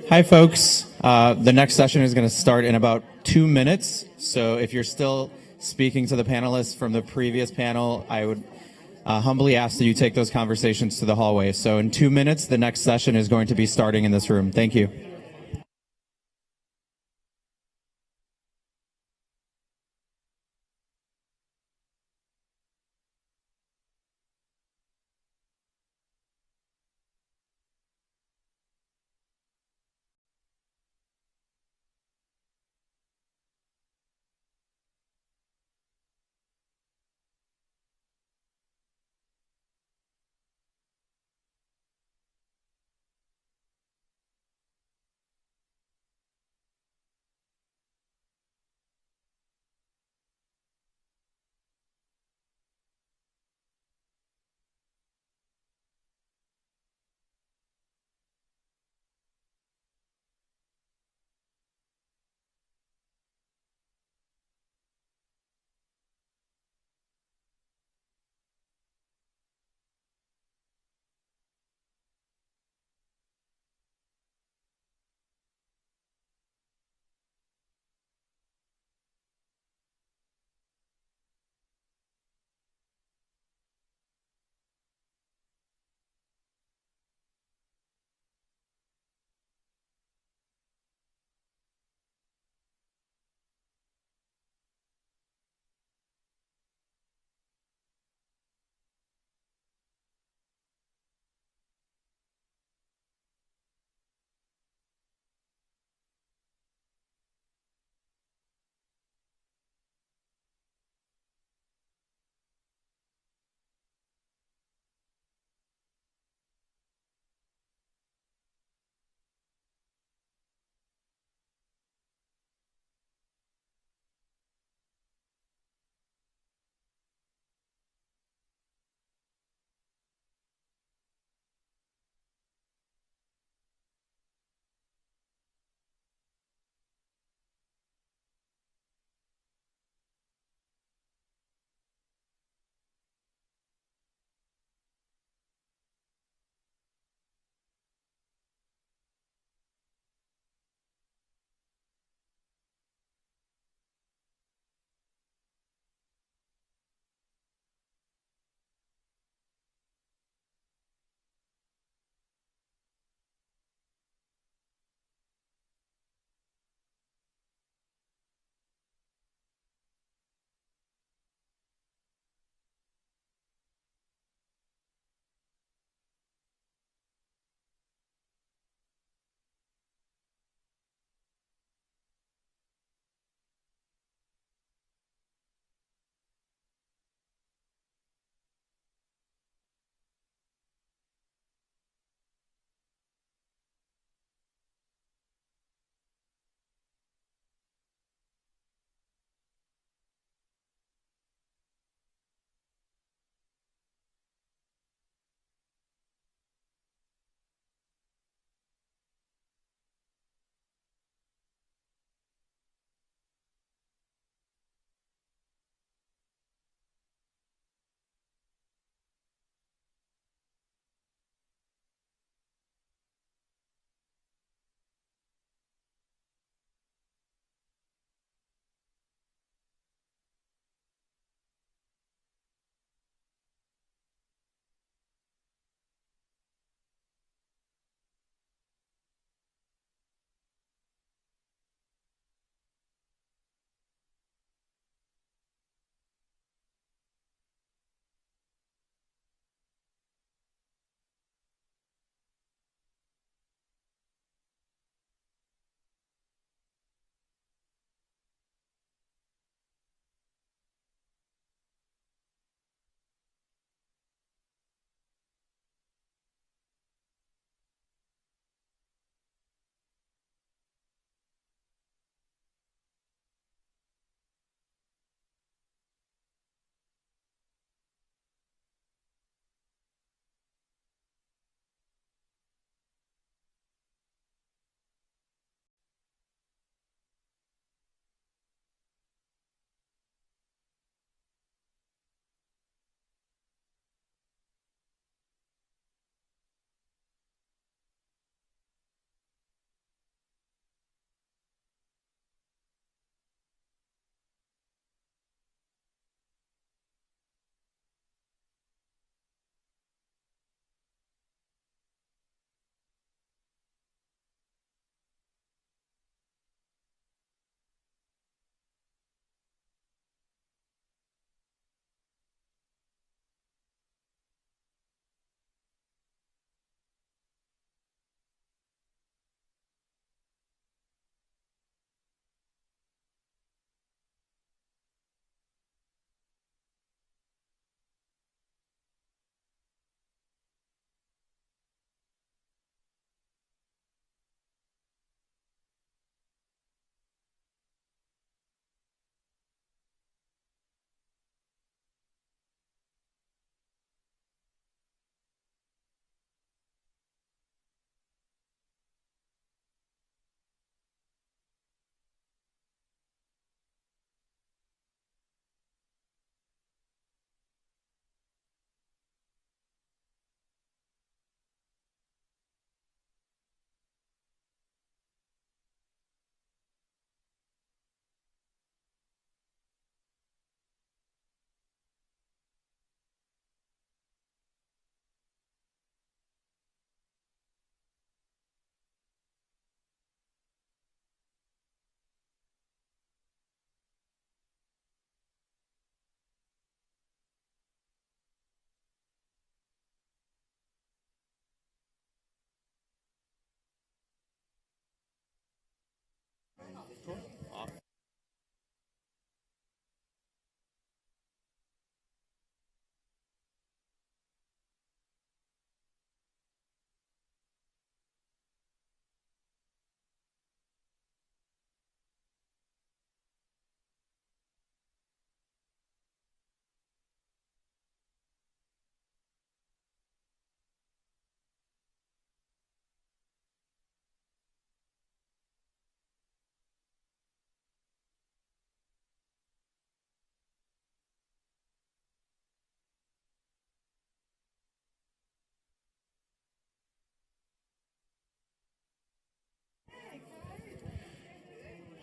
Hi, folks. The next session is going to start in about 2 minutes. So if you're still speaking to the panelists from the previous panel, I would humbly ask that you take those conversations to the hallway. So in 2 minutes, the next session is going to be starting in this room. Thank you.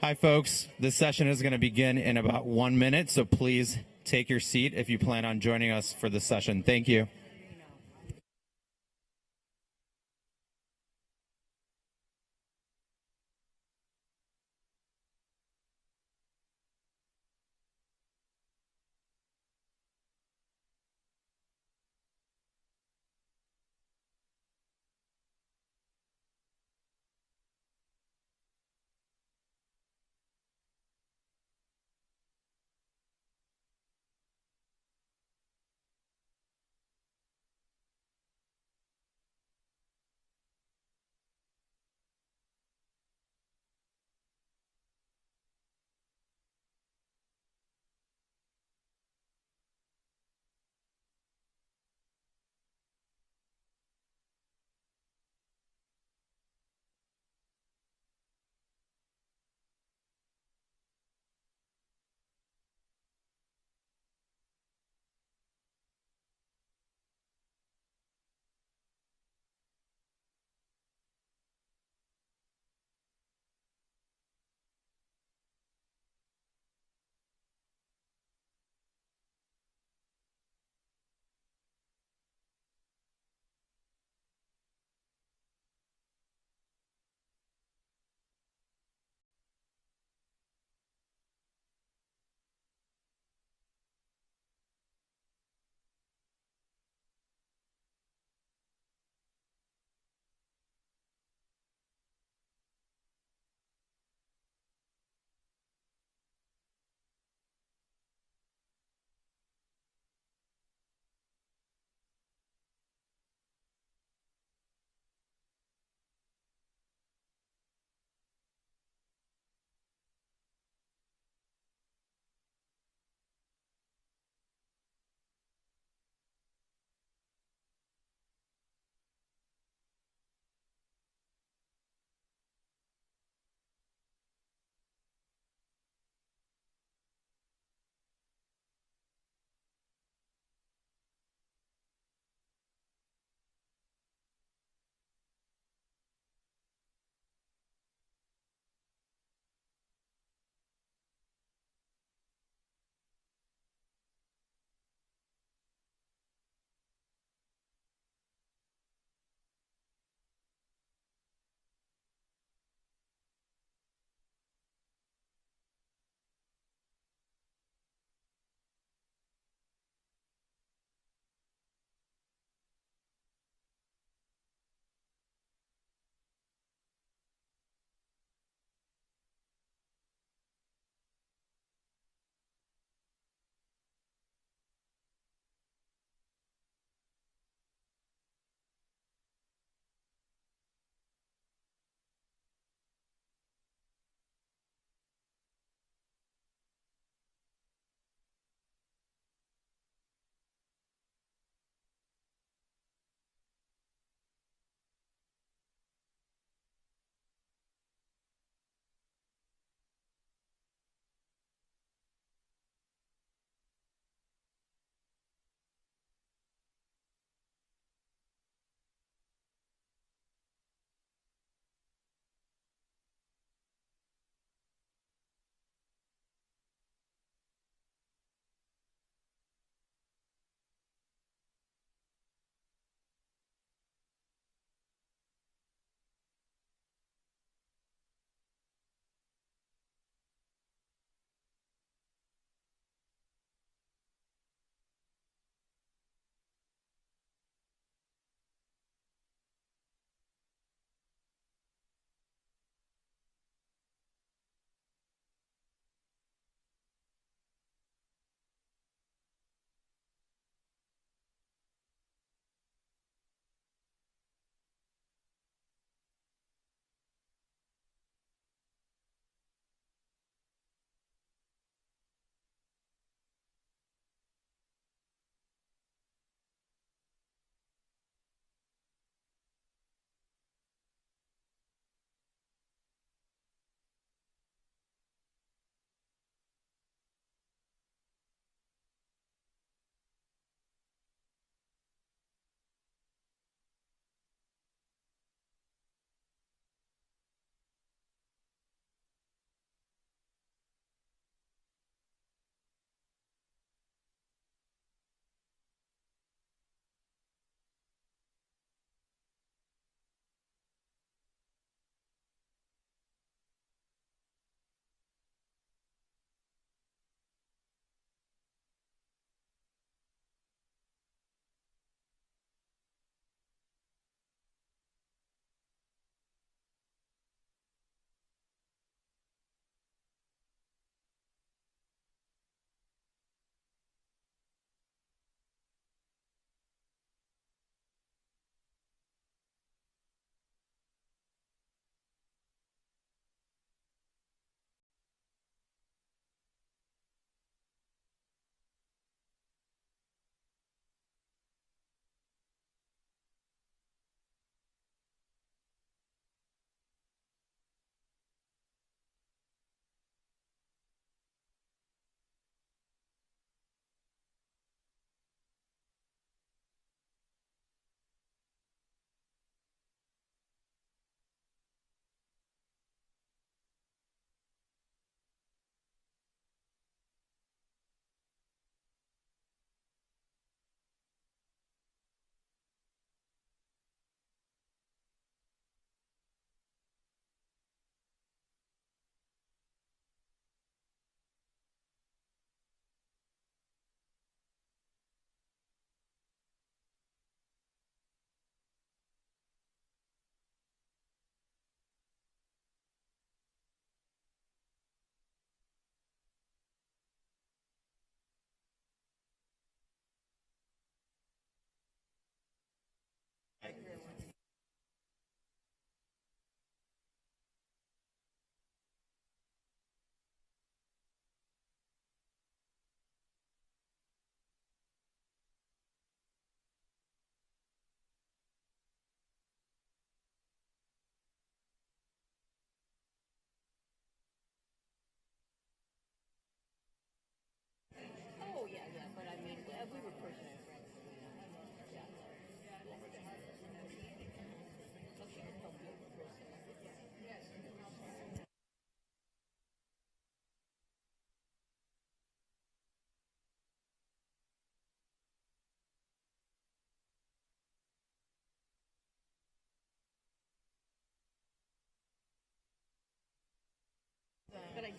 Hi, folks. This session is going to begin in about 1 minute, so please take your seat if you plan on joining us for this session. Thank you.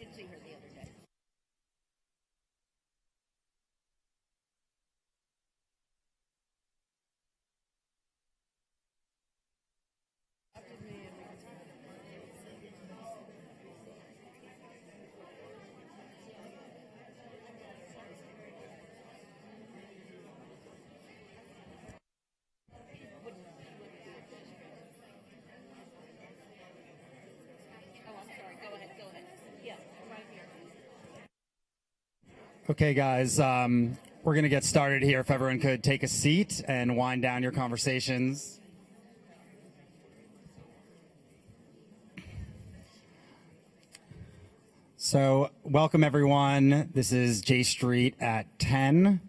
did see her the other day. Oh, I'm sorry. Go ahead. Yeah, right here. Okay, guys, we're going to get started here. If everyone could take a seat and wind down your conversations. So, welcome everyone. This is J Street at 10,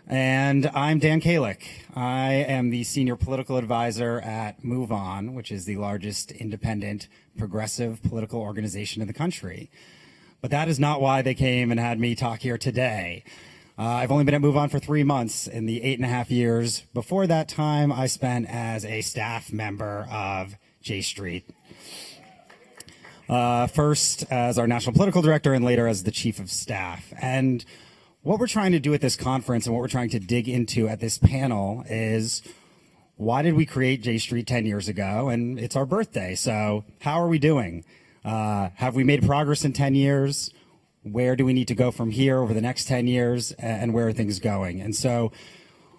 and I'm Dan Kalick. I am the senior political advisor at Move On, which is the largest independent progressive political organization in the country. But that is not why they came and had me talk here today. I've only been at Move On for 3 months. In the 8.5 years before that time, I spent as a staff member of J Street. First as our national political director and later as the chief of staff. And what we're trying to do at this conference and what we're trying to dig into at this panel is, why did we create J Street 10 years ago? And it's our birthday, so how are we doing? Have we made progress in 10 years? Where do we need to go from here over the next 10 years? And where are things going? And so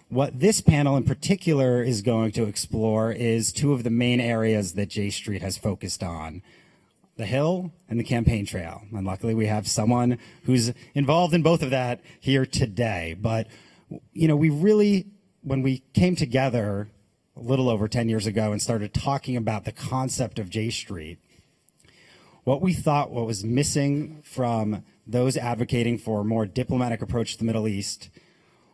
what this panel in particular is going to explore is two of the main areas that J Street has focused on: the Hill and the campaign trail. And luckily we have someone who's involved in both of that here today. But, you know, we really, when we came together a little over 10 years ago and started talking about the concept of J Street, what we thought what was missing from those advocating for a more diplomatic approach to the Middle East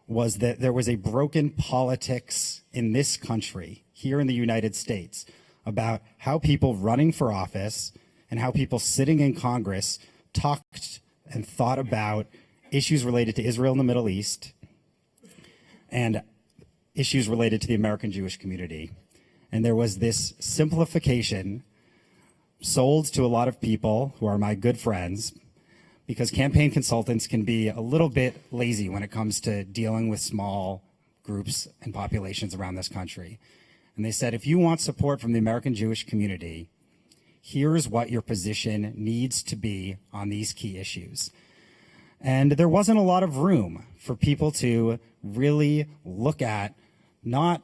was that there was a broken politics in this country, here in the United States, about how people running for office and how people sitting in Congress talked and thought about issues related to Israel and the Middle East and issues related to the American Jewish community. And there was this simplification sold to a lot of people who are my good friends, because campaign consultants can be a little bit lazy when it comes to dealing with small groups and populations around this country. And they said, if you want support from the American Jewish community, here's what your position needs to be on these key issues. And there wasn't a lot of room for people to really look at not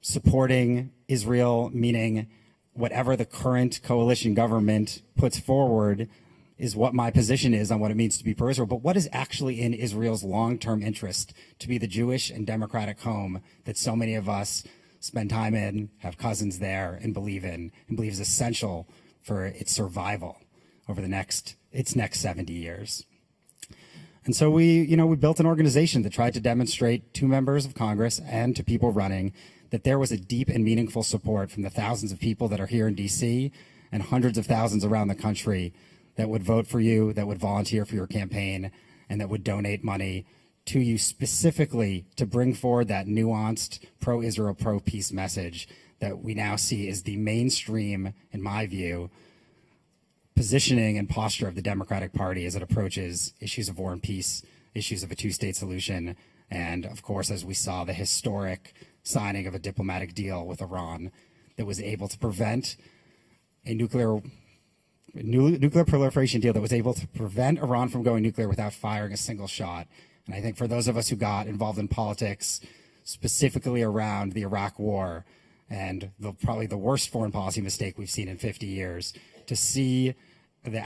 supporting Israel, meaning whatever the current coalition government puts forward is what my position is on what it means to be pro-Israel, but what is actually in Israel's long-term interest to be the Jewish and democratic home that so many of us spend time in, have cousins there, and believe in, and believe is essential for its survival over its next 70 years. And so we built an organization that tried to demonstrate to members of Congress and to people running that there was a deep and meaningful support from the thousands of people that are here in DC and hundreds of thousands around the country that would vote for you, that would volunteer for your campaign, and that would donate money to you specifically to bring forward that nuanced pro-Israel, pro-peace message that we now see is the mainstream, in my view, positioning and posture of the Democratic Party as it approaches issues of war and peace, issues of a two-state solution, and of course, as we saw, the historic signing of a diplomatic deal with Iran that was able to prevent a nuclear proliferation deal that was able to prevent Iran from going nuclear without firing a single shot. And I think for those of us who got involved in politics, specifically around the Iraq War and probably the worst foreign policy mistake we've seen in 50 years, to see the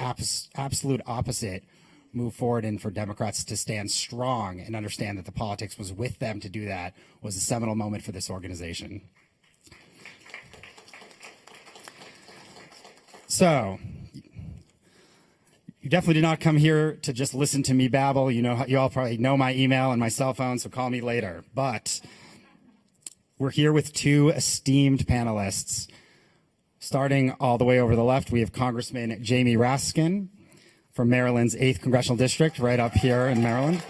absolute opposite move forward and for Democrats to stand strong and understand that the politics was with them to do that was a seminal moment for this organization. So, you definitely did not come here to just listen to me babble. You all probably know my email and my cell phone, so call me later. But we're here with two esteemed panelists. Starting all the way over the left, we have Congressman Jamie Raskin from Maryland's 8th Congressional District, right up here in Maryland.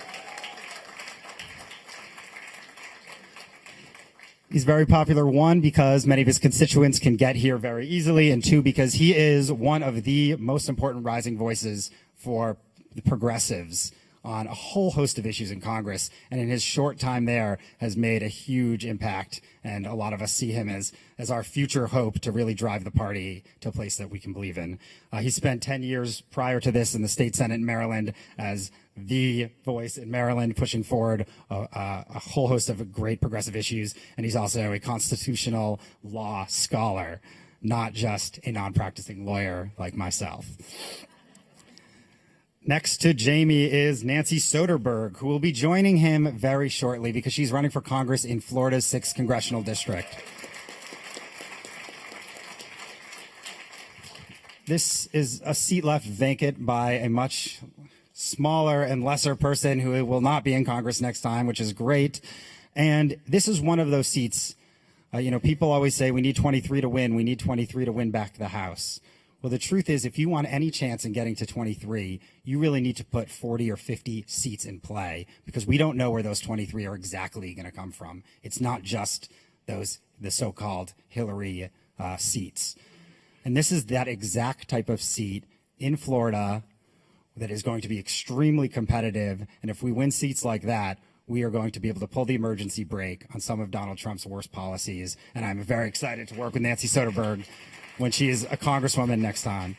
He's very popular, one, because many of his constituents can get here very easily, and two, because he is one of the most important rising voices for the progressives on a whole host of issues in Congress, and in his short time there has made a huge impact, and a lot of us see him as our future hope to really drive the party to a place that we can believe in. He spent 10 years prior to this in the state Senate in Maryland as the voice in Maryland, pushing forward a whole host of great progressive issues, and he's also a constitutional law scholar, not just a non-practicing lawyer like myself. Next to Jamie is Nancy Soderberg, who will be joining him very shortly because she's running for Congress in Florida's 6th Congressional District. This is a seat left vacant by a much smaller and lesser person who will not be in Congress next time, which is great. And this is one of those seats, people always say we need 23 to win. We need 23 to win back the House. Well, the truth is, if you want any chance in getting to 23, you really need to put 40 or 50 seats in play, because we don't know where those 23 are exactly going to come from. It's not just the so-called Hillary seats. And this is that exact type of seat in Florida that is going to be extremely competitive. And if we win seats like that, we are going to be able to pull the emergency brake on some of Donald Trump's worst policies. And I'm very excited to work with Nancy Soderberg when she is a congresswoman next time.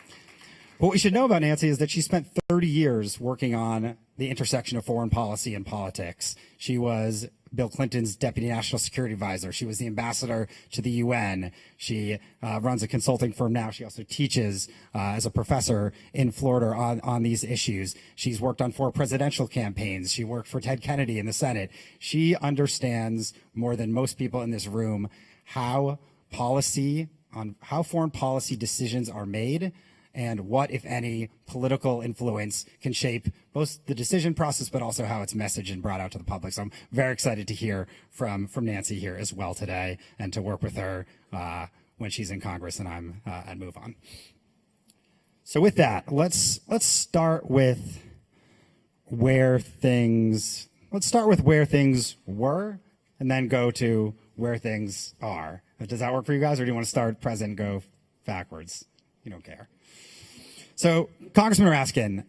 What we should know about Nancy is that she spent 30 years working on the intersection of foreign policy and politics. She was Bill Clinton's deputy national security advisor. She was the ambassador to the UN. She runs a consulting firm now. She also teaches as a professor in Florida on these issues. She's worked on 4 presidential campaigns. She worked for Ted Kennedy in the Senate. She understands more than most people in this room how foreign policy decisions are made and what, if any, political influence can shape both the decision process, but also how it's messaged and brought out to the public. So I'm very excited to hear from Nancy here as well today, and to work with her when she's in Congress and I'm and move on. So with that, let's start with where things were, and then go to where things are. Does that work for you guys, or do you want to start present and go backwards? You don't care. So, Congressman Raskin,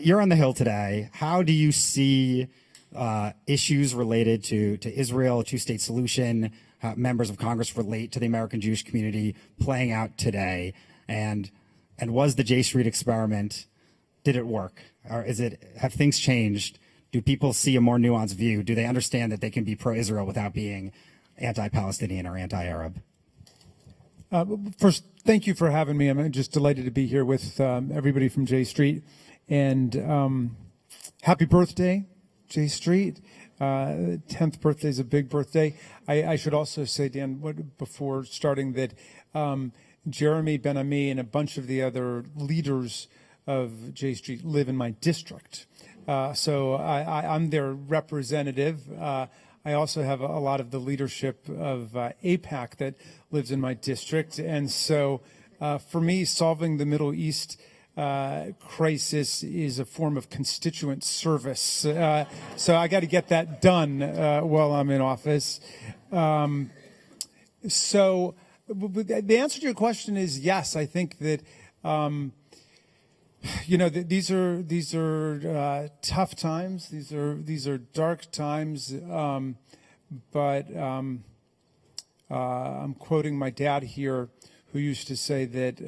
you're on the Hill today. How do you see issues related to Israel, a two-state solution, members of Congress relate to the American Jewish community playing out today? And was the J Street experiment, did it work? Or have things changed? Do people see a more nuanced view? Do they understand that they can be pro-Israel without being anti-Palestinian or anti-Arab? First, thank you for having me. I'm just delighted to be here with everybody from J Street. And happy birthday, J Street. 10th birthday is a big birthday. I should also say, Dan, before starting, that Jeremy Ben-Ami and a bunch of the other leaders of J Street live in my district. So I'm their representative. I also have a lot of the leadership of AIPAC that lives in my district. And so for me, solving the Middle East crisis is a form of constituent service. So I got to get that done while I'm in office. So the answer to your question is yes. I think that these are tough times. These are dark times. But I'm quoting my dad here, who used to say that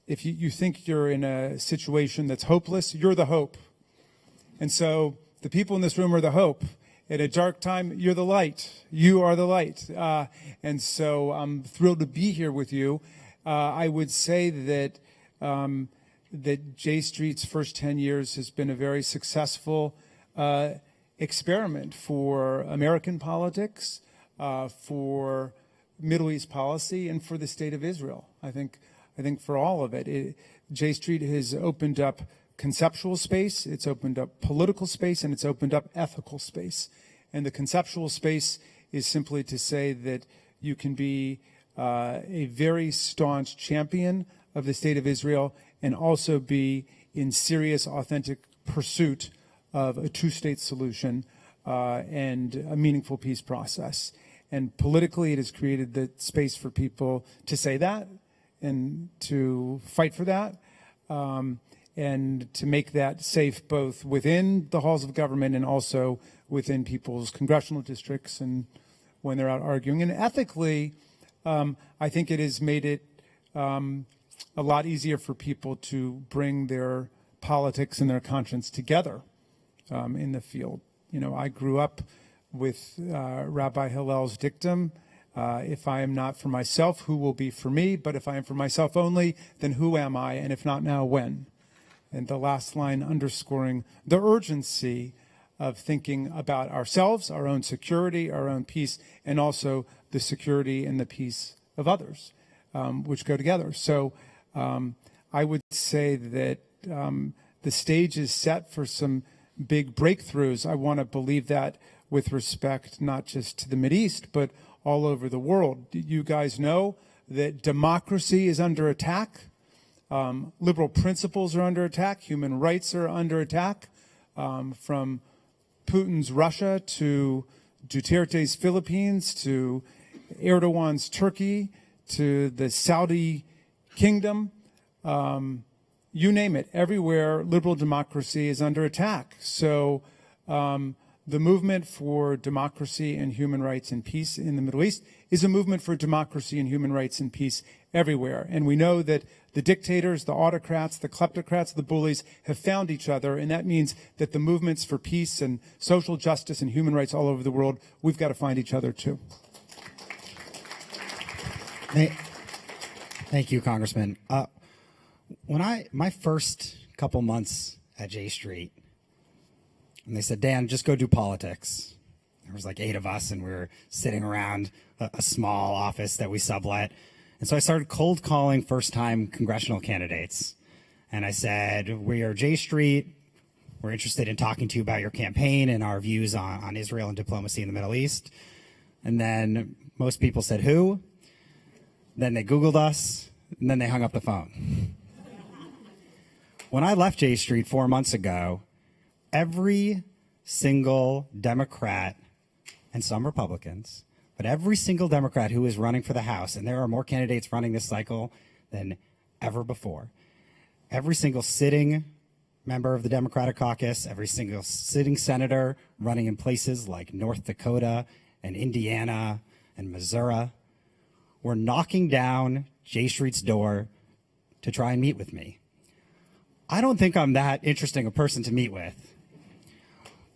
if you think you're in a situation that's hopeless, you're the hope. And so the people in this room are the hope. At a dark time, you're the light. You are the light. And so I'm thrilled to be here with you. I would say that J Street's first 10 years has been a very successful experiment for American politics, for Middle East policy, and for the state of Israel. I think for all of it, J Street has opened up conceptual space, it's opened up political space, and it's opened up ethical space. And the conceptual space is simply to say that you can be a very staunch champion of the state of Israel and also be in serious, authentic pursuit of a two-state solution. and a meaningful peace process. And politically, it has created the space for people to say that and to fight for that, and to make that safe both within the halls of government and also within people's congressional districts and when they're out arguing. And ethically, I think it has made it a lot easier for people to bring their politics and their conscience together in the field. You know, I grew up with Rabbi Hillel's dictum, if I am not for myself, who will be for me? But if I am for myself only, then who am I? And if not now, when? And the last line underscoring the urgency of thinking about ourselves, our own security, our own peace, and also the security and the peace of others, which go together. So I would say that the stage is set for some big breakthroughs. I want to believe that with respect not just to the Mideast, but all over the world. You guys know that democracy is under attack. Liberal principles are under attack. Human rights are under attack, from Putin's Russia to Duterte's Philippines to Erdogan's Turkey to the Saudi kingdom. You name it. Everywhere, liberal democracy is under attack. So the movement for democracy and human rights and peace in the Middle East is a movement for democracy and human rights and peace everywhere. And we know that the dictators, the autocrats, the kleptocrats, the bullies have found each other. And that means that the movements for peace and social justice and human rights all over the world, we've got to find each other too. Thank you, Congressman. When my first couple months at J Street, and they said, Dan, just go do politics. There was like 8 of us, and we were sitting around a small office that we sublet. And so I started cold calling first-time congressional candidates. And I said, we are J Street. We're interested in talking to you about your campaign and our views on Israel and diplomacy in the Middle East. And then most people said, who? Then they Googled us, and then they hung up the phone. When I left J Street 4 months ago, every single Democrat, and some Republicans, but every single Democrat who is running for the House, and there are more candidates running this cycle than ever before, every single sitting member of the Democratic caucus, every single sitting senator running in places like North Dakota and Indiana and Missouri, were knocking down J Street's door to try and meet with me. I don't think I'm that interesting a person to meet with.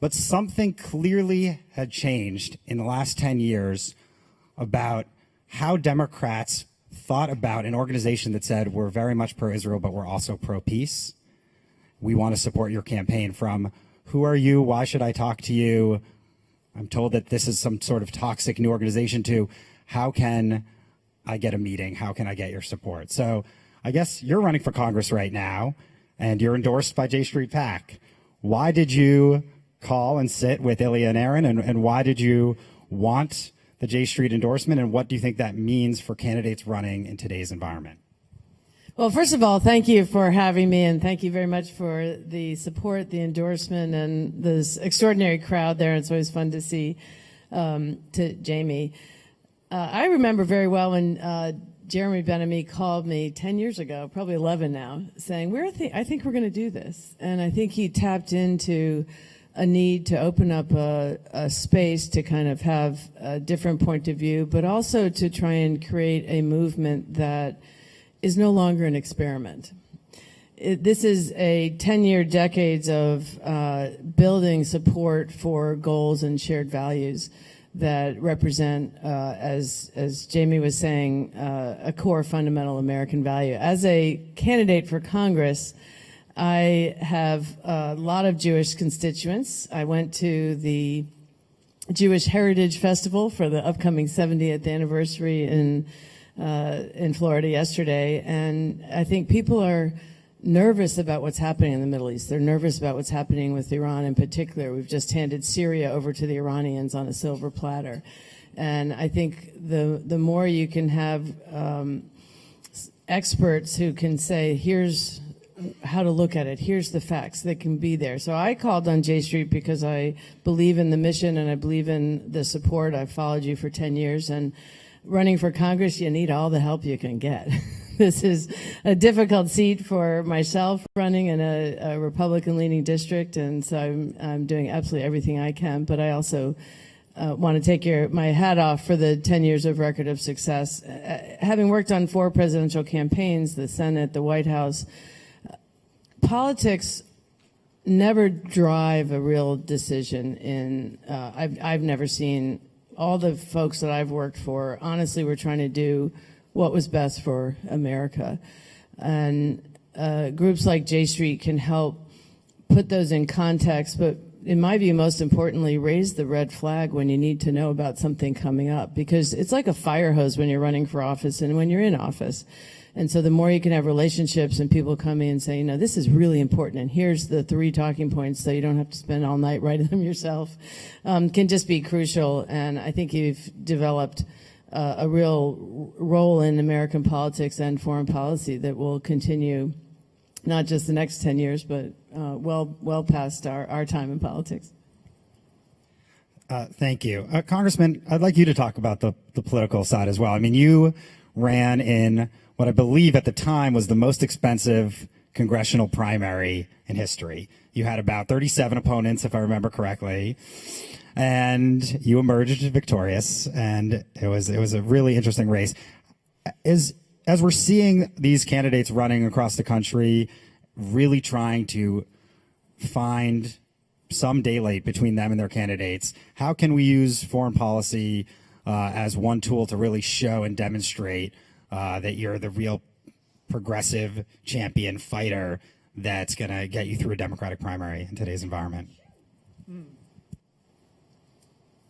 But something clearly had changed in the last 10 years about how Democrats thought about an organization that said, we're very much pro-Israel, but we're also pro-peace. We want to support your campaign, from who are you, why should I talk to you, I'm told that this is some sort of toxic new organization, to how can I get a meeting, how can I get your support? So I guess you're running for Congress right now, and you're endorsed by J Street PAC. Why did you call and sit with Ilya and Aaron, and why did you want the J Street endorsement, and what do you think that means for candidates running in today's environment? Well, first of all, thank you for having me, and thank you very much for the support, the endorsement, and this extraordinary crowd there. It's always fun to see to Jamie. I remember very well when Jeremy Ben-Ami called me 10 years ago, probably 11 now, saying, I think we're going to do this. And I think he tapped into a need to open up a space to kind of have a different point of view, but also to try and create a movement that is no longer an experiment. This is a 10-year decades of building support for goals and shared values that represent, as Jamie was saying, a core fundamental American value. As a candidate for Congress, I have a lot of Jewish constituents. I went to the Jewish Heritage Festival for the upcoming 70th anniversary in Florida yesterday, and I think people are nervous about what's happening in the Middle East. They're nervous about what's happening with Iran in particular. We've just handed Syria over to the Iranians on a silver platter. And I think the more you can have experts who can say, here's how to look at it. Here's the facts that can be there. So I called on J Street because I believe in the mission and I believe in the support. I've followed you for 10 years, and running for Congress, you need all the help you can get. This is a difficult seat for myself, running in a Republican-leaning district, and so I'm doing absolutely everything I can. But I also want to take my hat off for the 10 years of record of success. Having worked on 4 presidential campaigns, the Senate, the White House, politics never drive a real decision. I've never seen all the folks that I've worked for. Honestly, we're trying to do what was best for America. And groups like J Street can help put those in context, but in my view, most importantly, raise the red flag when you need to know about something coming up, because it's like a fire hose when you're running for office and when you're in office. And so the more you can have relationships and people come in and say, this is really important, and here's the 3 talking points so you don't have to spend all night writing them yourself, can just be crucial. And I think you've developed a real role in American politics and foreign policy that will continue not just the next 10 years, but well past our time in politics. Thank you. Congressman, I'd like you to talk about the political side as well. I mean, you ran in what I believe at the time was the most expensive congressional primary in history. You had about 37 opponents, if I remember correctly, and you emerged victorious, and it was a really interesting race. As we're seeing these candidates running across the country, really trying to find some daylight between them and their candidates, how can we use foreign policy as one tool to really show and demonstrate that you're the real progressive champion fighter that's going to get you through a Democratic primary in today's environment?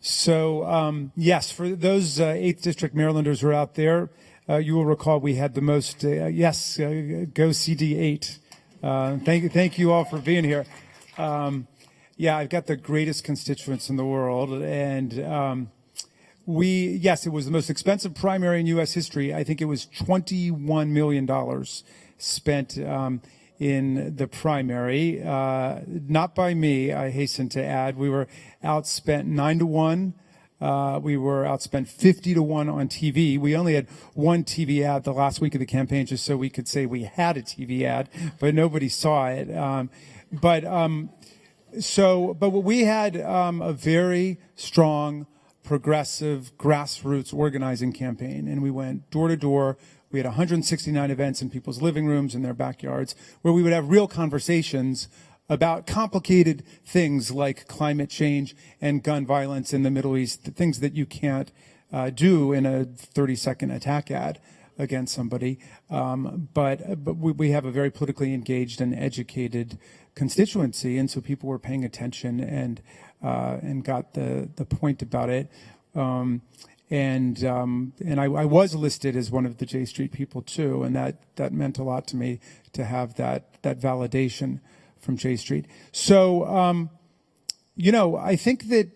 So, yes, for those 8th District Marylanders who are out there, you will recall we had the most, go CD8. Thank you all for being here. I've got the greatest constituents in the world, and it was the most expensive primary in U.S. history. I think it was $21 million spent in the primary. Not by me, I hasten to add. We were outspent 9-1. We were outspent 50-1 on TV. We only had one TV ad the last week of the campaign, just so we could say we had a TV ad, but nobody saw it. But we had a very strong, progressive, grassroots organizing campaign, and we went door to door. We had 169 events in people's living rooms and their backyards, where we would have real conversations about complicated things like climate change and gun violence in the Middle East, the things that you can't do in a 30-second attack ad against somebody. But we have a very politically engaged and educated constituency, and so people were paying attention and got the point about it. And I was listed as one of the J Street people too, and that meant a lot to me to have that validation from J Street. So, I think that,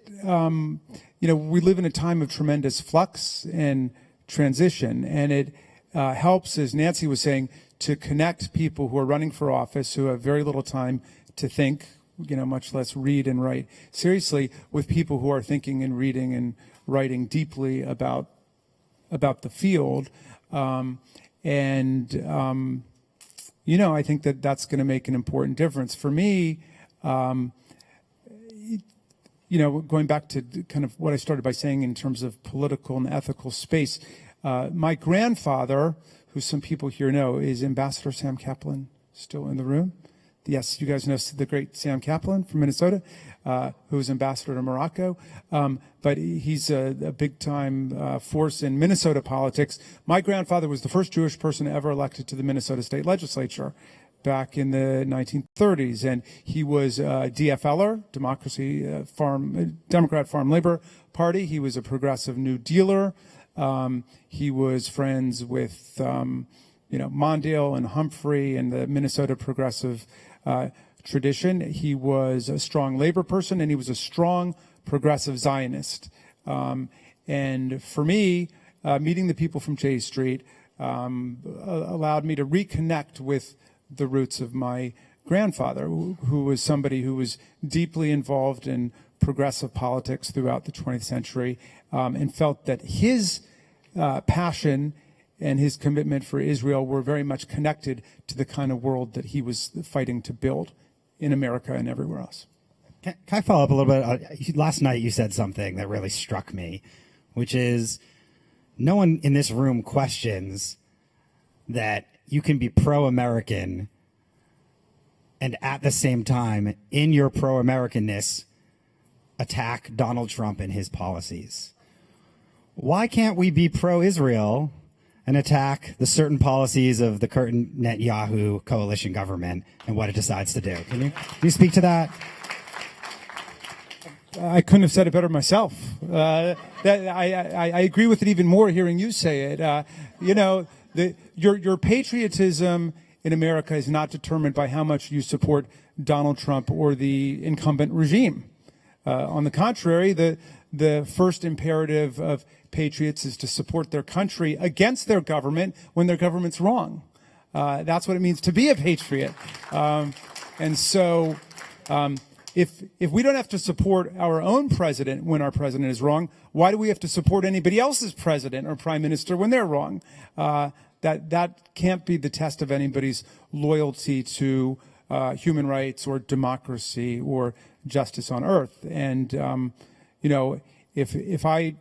we live in a time of tremendous flux and transition, and it helps, as Nancy was saying, to connect people who are running for office who have very little time to think, much less read and write seriously, with people who are thinking and reading and writing deeply about the field. I think that's going to make an important difference. For me, going back to kind of what I started by saying in terms of political and ethical space, my grandfather, who some people here know, is Ambassador Sam Kaplan, still in the room. Yes, you guys know the great Sam Kaplan from Minnesota, who was ambassador to Morocco. But he's a big-time force in Minnesota politics. My grandfather was the first Jewish person ever elected to the Minnesota State Legislature back in the 1930s. And he was a DFLer, Democrat Farm Labor Party. He was a progressive New Dealer. He was friends with, Mondale and Humphrey and the Minnesota progressive tradition. He was a strong labor person, and he was a strong progressive Zionist. And for me, meeting the people from J Street allowed me to reconnect with the roots of my grandfather, who was somebody who was deeply involved in progressive politics throughout the 20th century, and felt that his passion and his commitment for Israel were very much connected to the kind of world that he was fighting to build in America and everywhere else. Can I follow up a little bit? Last night you said something that really struck me, which is no one in this room questions that you can be pro-American and at the same time, in your pro-Americanness, attack Donald Trump and his policies. Why can't we be pro-Israel and attack the certain policies of the current Netanyahu coalition government and what it decides to do? Can you speak to that? I couldn't have said it better myself. I agree with it even more hearing you say it. Your patriotism in America is not determined by how much you support Donald Trump or the incumbent regime. On the contrary, the first imperative of patriots is to support their country against their government when their government's wrong. That's what it means to be a patriot. And so if we don't have to support our own president when our president is wrong, why do we have to support anybody else's president or prime minister when they're wrong? That can't be the test of anybody's loyalty to human rights or democracy or justice on earth. And if I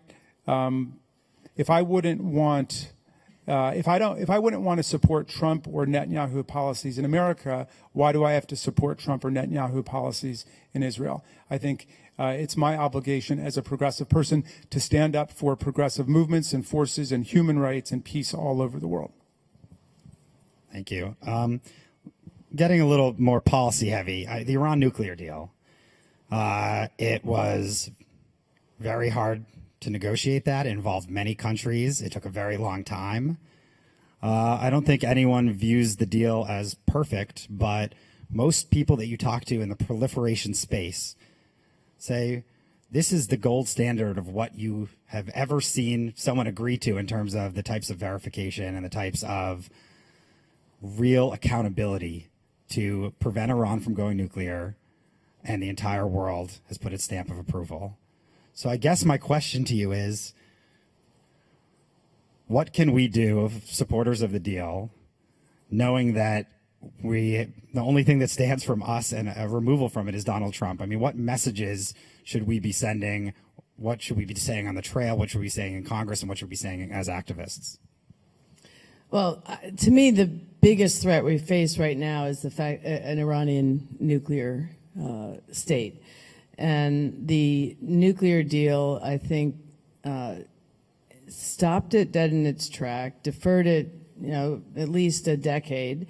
wouldn't want to support Trump or Netanyahu policies in America, why do I have to support Trump or Netanyahu policies in Israel? I think it's my obligation as a progressive person to stand up for progressive movements and forces and human rights and peace all over the world. Thank you. Getting a little more policy heavy, the Iran nuclear deal, it was very hard to negotiate that. It involved many countries. It took a very long time. I don't think anyone views the deal as perfect, but most people that you talk to in the proliferation space say this is the gold standard of what you have ever seen someone agree to in terms of the types of verification and the types of real accountability to prevent Iran from going nuclear, and the entire world has put its stamp of approval. So I guess my question to you is, what can we do, supporters of the deal, knowing that the only thing that stands from us and a removal from it is Donald Trump? I mean, what messages should we be sending? What should we be saying on the trail? What should we be saying in Congress? And what should we be saying as activists? Well, to me, the biggest threat we face right now is the fact an Iranian nuclear state. And the nuclear deal, I think, stopped it dead in its track, deferred it, at least a decade.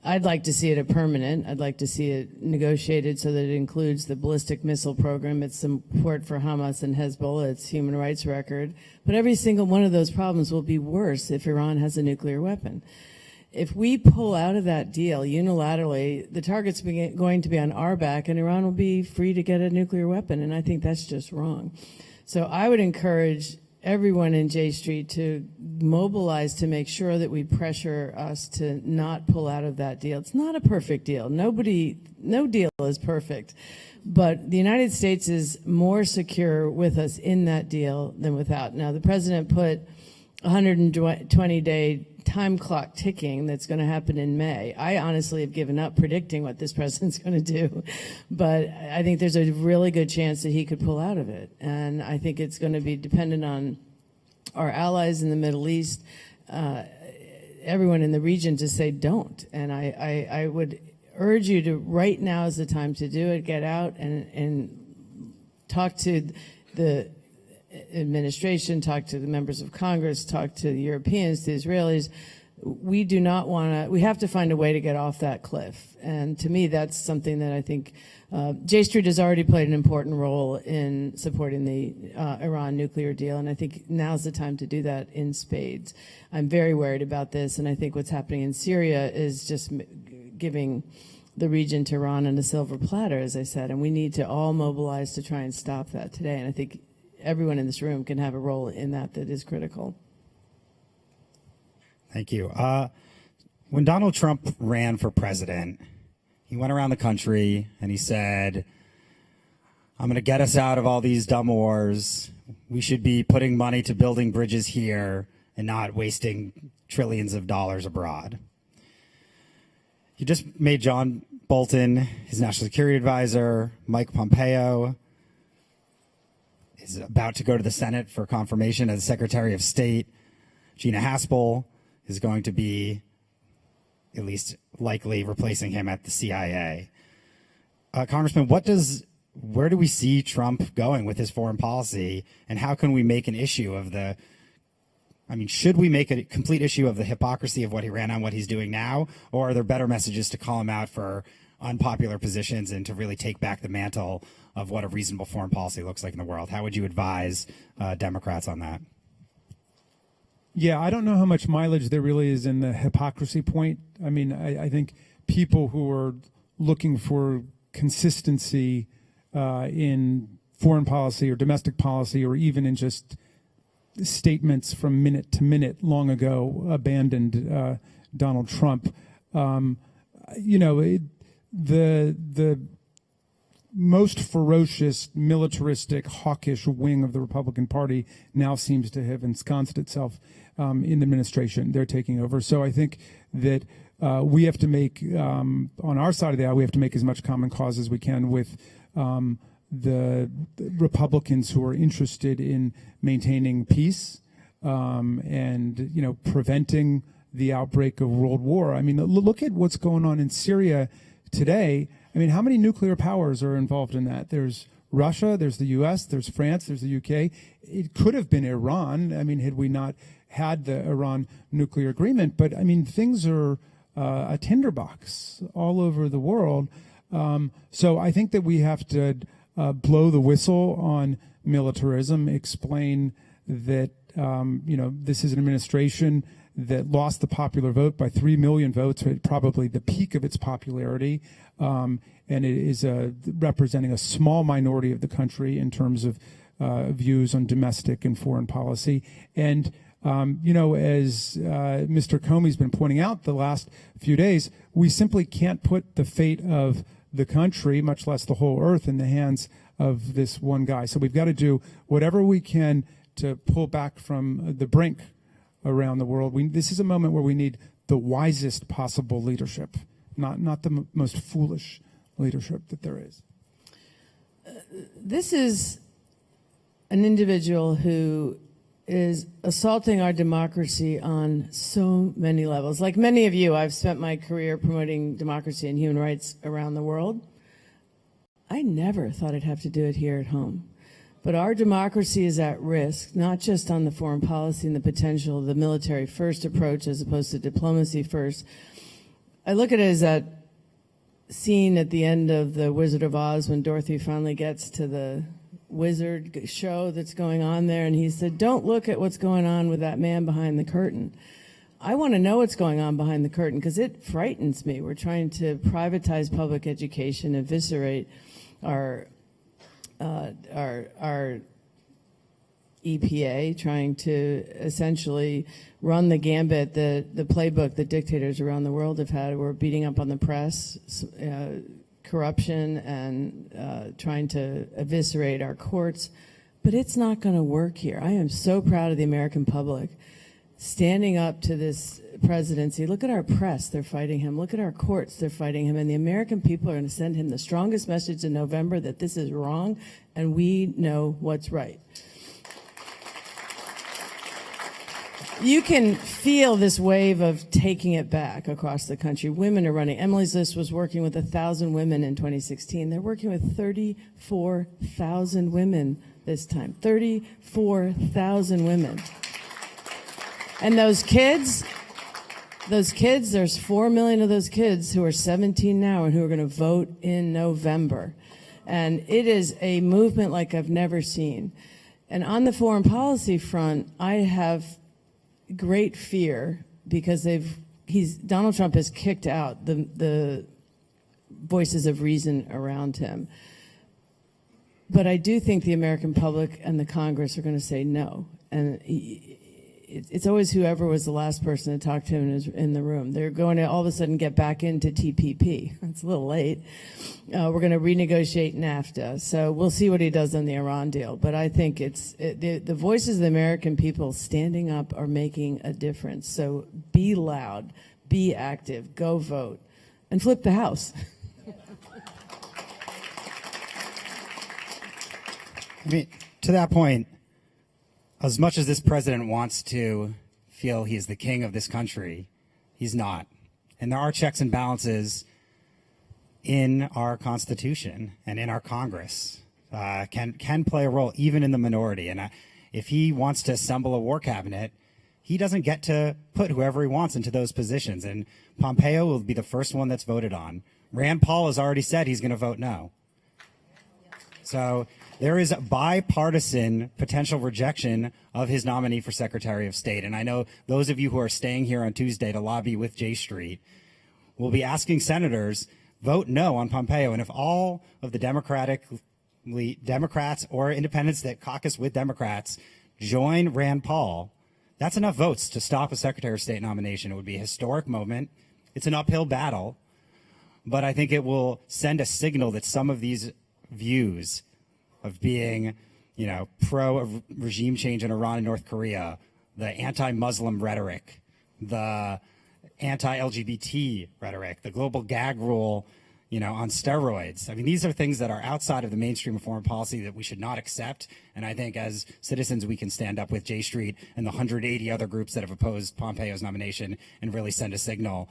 I'd like to see it a permanent. I'd like to see it negotiated so that it includes the ballistic missile program, its support for Hamas and Hezbollah, its human rights record. But every single one of those problems will be worse if Iran has a nuclear weapon. If we pull out of that deal unilaterally, the target's going to be on our back, and Iran will be free to get a nuclear weapon, and I think that's just wrong. So I would encourage everyone in J Street to mobilize to make sure that we pressure us to not pull out of that deal. It's not a perfect deal. No deal is perfect. But the United States is more secure with us in that deal than without. Now, the president put 120-day time clock ticking that's going to happen in May. I honestly have given up predicting what this president's going to do, but I think there's a really good chance that he could pull out of it. And I think it's going to be dependent on our allies in the Middle East, everyone in the region to say don't. And I would urge you to, right now is the time to do it, get out and talk to the administration, talk to the members of Congress, talk to the Europeans, the Israelis. We do not want to, we have to find a way to get off that cliff. And to me, that's something that I think J Street has already played an important role in supporting the Iran nuclear deal. And I think now's the time to do that in spades. I'm very worried about this. And I think what's happening in Syria is just giving the region to Iran on a silver platter, as I said. And we need to all mobilize to try and stop that today. And I think everyone in this room can have a role in that is critical. Thank you. When Donald Trump ran for president, he went around the country and he said, I'm going to get us out of all these dumb wars. We should be putting money to building bridges here and not wasting trillions of dollars abroad. He just made John Bolton his national security advisor. Mike Pompeo is about to go to the Senate for confirmation as Secretary of State. Gina Haspel is going to be, at least likely, replacing him at the CIA. Congressman, where do we see Trump going with his foreign policy, and how can we make an issue of should we make a complete issue of the hypocrisy of what he ran on, what he's doing now, or are there better messages to call him out for unpopular positions and to really take back the mantle of what a reasonable foreign policy looks like in the world? How would you advise Democrats on that? Yeah, I don't know how much mileage there really is in the hypocrisy point. I mean, I think people who are looking for consistency in foreign policy or domestic policy, or even in just statements from minute to minute long ago, abandoned Donald Trump. The most ferocious, militaristic, hawkish wing of the Republican Party now seems to have ensconced itself in the administration they're taking over. So I think that we have to make, on our side of the aisle, we have to make as much common cause as we can with the Republicans who are interested in maintaining peace and preventing the outbreak of world war. I mean, look at what's going on in Syria today. I mean, how many nuclear powers are involved in that? There's Russia, there's the U.S., there's France, there's the U.K. It could have been Iran. I mean, had we not had the Iran nuclear agreement. But, I mean, things are a tinderbox all over the world. So I think that we have to blow the whistle on militarism, explain that, this is an administration that lost the popular vote by 3 million votes, probably the peak of its popularity. And it is representing a small minority of the country in terms of views on domestic and foreign policy. And, as Mr. Comey's been pointing out the last few days, we simply can't put the fate of the country, much less the whole earth, in the hands of this one guy. So we've got to do whatever we can to pull back from the brink around the world. This is a moment where we need the wisest possible leadership, not the most foolish leadership that there is. This is an individual who is assaulting our democracy on so many levels. Like many of you, I've spent my career promoting democracy and human rights around the world. I never thought I'd have to do it here at home. But our democracy is at risk, not just on the foreign policy and the potential of the military first approach as opposed to diplomacy first. I look at it as that scene at the end of The Wizard of Oz when Dorothy finally gets to the wizard show that's going on there, and he said, don't look at what's going on with that man behind the curtain. I want to know what's going on behind the curtain because it frightens me. We're trying to privatize public education, eviscerate our EPA, trying to essentially run the gambit, the playbook that dictators around the world have had. We're beating up on the press, corruption, and trying to eviscerate our courts. But it's not going to work here. I am so proud of the American public standing up to this presidency. Look at our press, they're fighting him. Look at our courts, they're fighting him. And the American people are going to send him the strongest message in November that this is wrong and we know what's right. You can feel this wave of taking it back across the country. Women are running. Emily's List was working with 1,000 women in 2016. They're working with 34,000 women this time. 34,000 women. And those kids, there's 4 million of those kids who are 17 now and who are going to vote in November. And it is a movement like I've never seen. And on the foreign policy front, I have great fear because Donald Trump has kicked out the voices of reason around him. But I do think the American public and the Congress are going to say no. And it's always whoever was the last person to talk to him in the room. They're going to all of a sudden get back into TPP. It's a little late. We're going to renegotiate NAFTA. So we'll see what he does on the Iran deal. But I think the voices of the American people standing up are making a difference. So be loud, be active, go vote, and flip the House. I mean, to that point, as much as this president wants to feel he is the king of this country, he's not. And there are checks and balances in our Constitution and in our Congress. Can play a role even in the minority. And if he wants to assemble a war cabinet, he doesn't get to put whoever he wants into those positions. And Pompeo will be the first one that's voted on. Rand Paul has already said he's going to vote no. So there is a bipartisan potential rejection of his nominee for Secretary of State. And I know those of you who are staying here on Tuesday to lobby with J Street will be asking senators, vote no on Pompeo. And if all of the Democrats or independents that caucus with Democrats join Rand Paul, that's enough votes to stop a Secretary of State nomination. It would be a historic moment. It's an uphill battle, but I think it will send a signal that some of these views of being, pro regime change in Iran and North Korea, the anti-Muslim rhetoric, the anti-LGBT rhetoric, the global gag rule, on steroids. I mean, these are things that are outside of the mainstream of foreign policy that we should not accept. And I think as citizens, we can stand up with J Street and the 180 other groups that have opposed Pompeo's nomination and really send a signal.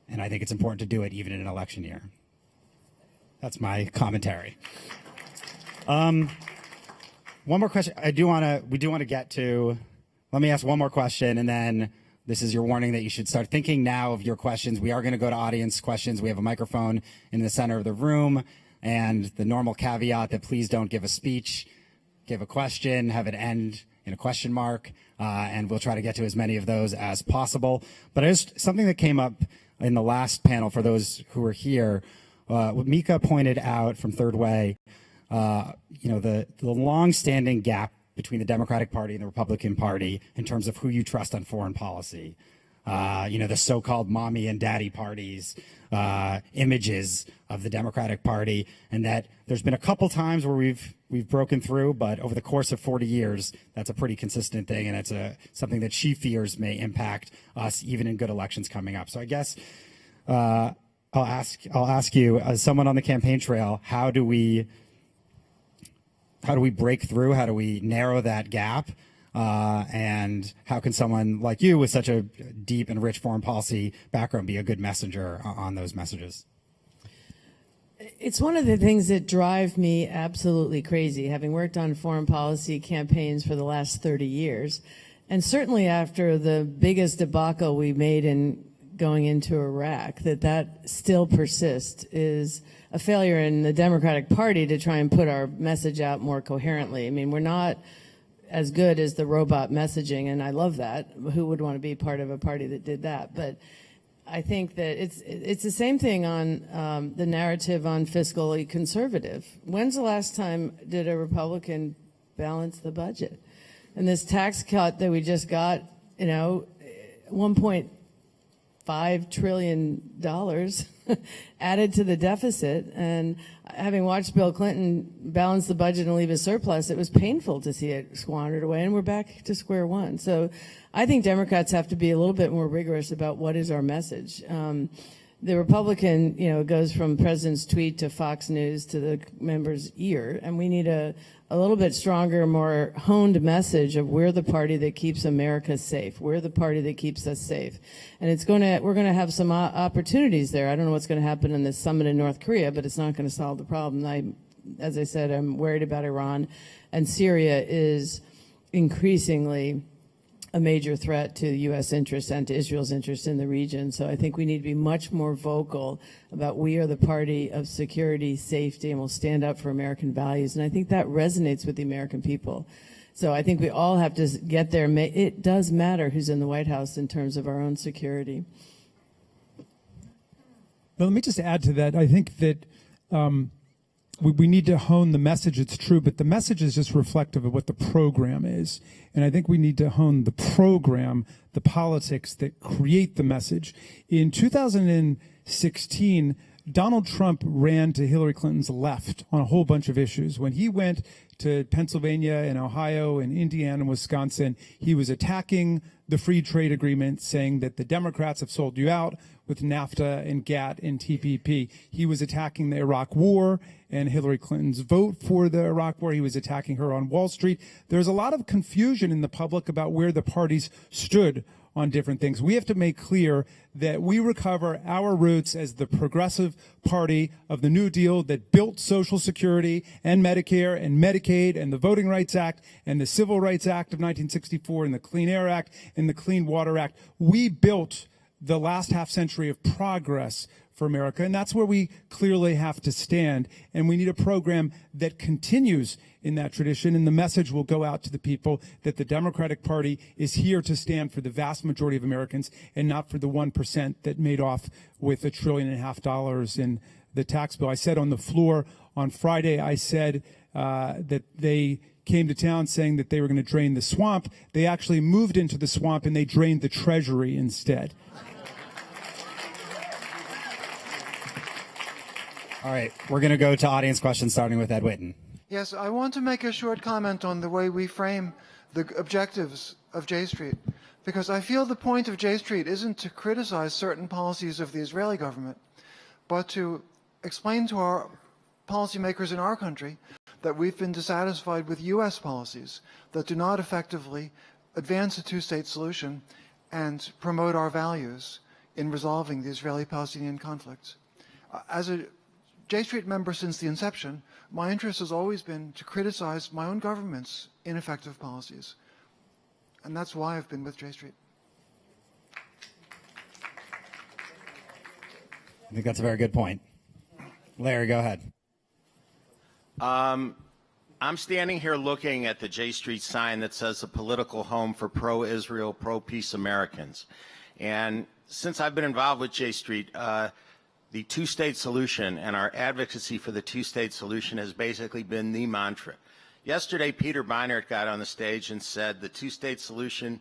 And I think it's important to do it even in an election year. That's my commentary. One more question. We do want to get to, let me ask one more question, and then this is your warning that you should start thinking now of your questions. We are going to go to audience questions. We have a microphone in the center of the room, and the normal caveat that please don't give a speech, give a question, have it end in a question mark, and we'll try to get to as many of those as possible. But something that came up in the last panel for those who were here, what Mika pointed out from Third Way, the long-standing gap between the Democratic Party and the Republican Party in terms of who you trust on foreign policy. The so-called mommy and daddy parties, images of the Democratic Party, and that there's been a couple times where we've broken through, but over the course of 40 years, that's a pretty consistent thing, and it's something that she fears may impact us even in good elections coming up. So I guess I'll ask you, as someone on the campaign trail, how do we break through? How do we narrow that gap? And how can someone like you with such a deep and rich foreign policy background be a good messenger on those messages? It's one of the things that drive me absolutely crazy, having worked on foreign policy campaigns for the last 30 years. And certainly after the biggest debacle we made in going into Iraq, that still persists, is a failure in the Democratic Party to try and put our message out more coherently. I mean, we're not as good as the robot messaging, and I love that. Who would want to be part of a party that did that? But I think that it's the same thing on the narrative on fiscally conservative. When's the last time did a Republican balance the budget? And this tax cut that we just got, $1.5 trillion added to the deficit. And having watched Bill Clinton balance the budget and leave a surplus, it was painful to see it squandered away, and we're back to square one. So I think Democrats have to be a little bit more rigorous about what is our message. The Republican, goes from president's tweet to Fox News to the member's ear, and we need a little bit stronger, more honed message of we're the party that keeps America safe. We're the party that keeps us safe. And we're going to have some opportunities there. I don't know what's going to happen in this summit in North Korea, but it's not going to solve the problem. As I said, I'm worried about Iran, and Syria is increasingly a major threat to U.S. interests and to Israel's interests in the region. So I think we need to be much more vocal about we are the party of security, safety, and we'll stand up for American values. And I think that resonates with the American people. So I think we all have to get there. It does matter who's in the White House in terms of our own security. Well, let me just add to that. I think that we need to hone the message. It's true, but the message is just reflective of what the program is. And I think we need to hone the program, the politics that create the message. In 2016, Donald Trump ran to Hillary Clinton's left on a whole bunch of issues. When he went to Pennsylvania and Ohio and Indiana and Wisconsin, he was attacking the free trade agreement, saying that the Democrats have sold you out with NAFTA and GATT and TPP. He was attacking the Iraq War and Hillary Clinton's vote for the Iraq War. He was attacking her on Wall Street. There's a lot of confusion in the public about where the parties stood on different things. We have to make clear that we recover our roots as the progressive party of the New Deal that built Social Security and Medicare and Medicaid and the Voting Rights Act and the Civil Rights Act of 1964 and the Clean Air Act and the Clean Water Act. We built the last half century of progress for America, and that's where we clearly have to stand. And we need a program that continues in that tradition, and the message will go out to the people that the Democratic Party is here to stand for the vast majority of Americans and not for the 1% that made off with $1.5 trillion in the tax bill. I said on the floor on Friday, I said that they came to town saying that they were going to drain the swamp. They actually moved into the swamp and they drained the Treasury instead. All right, we're going to go to audience questions, starting with Ed Witten. Yes, I want to make a short comment on the way we frame the objectives of J Street, because I feel the point of J Street isn't to criticize certain policies of the Israeli government, but to explain to our policymakers in our country that we've been dissatisfied with U.S. policies that do not effectively advance a two-state solution and promote our values in resolving the Israeli-Palestinian conflict. As a J Street member since the inception, my interest has always been to criticize my own government's ineffective policies. And that's why I've been with J Street. I think that's a very good point. Larry, go ahead. I'm standing here looking at the J Street sign that says a political home for pro-Israel, pro-peace Americans. And since I've been involved with J Street, the two-state solution and our advocacy for the two-state solution has basically been the mantra. Yesterday, Peter Beinart got on the stage and said the two-state solution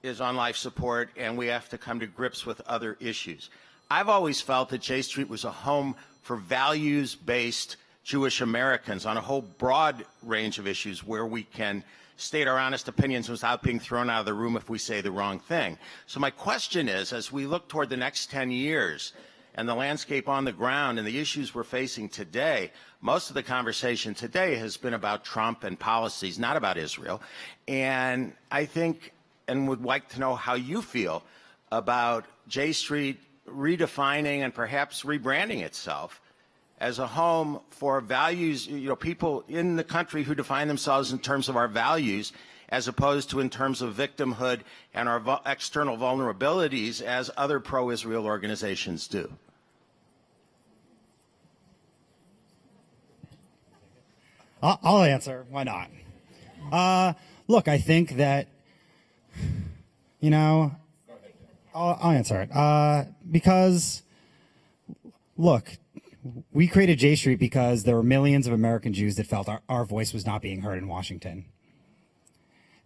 is on life support and we have to come to grips with other issues. I've always felt that J Street was a home for values-based Jewish Americans on a whole broad range of issues where we can state our honest opinions without being thrown out of the room if we say the wrong thing. So my question is, as we look toward the next 10 years, and the landscape on the ground and the issues we're facing today, most of the conversation today has been about Trump and policies, not about Israel. And I think, and would like to know how you feel about J Street redefining and perhaps rebranding itself as a home for values, people in the country who define themselves in terms of our values, as opposed to in terms of victimhood and our external vulnerabilities as other pro-Israel organizations do. I'll answer. Why not? Look, I think that, I'll answer it. Because, look, we created J Street because there were millions of American Jews that felt our voice was not being heard in Washington.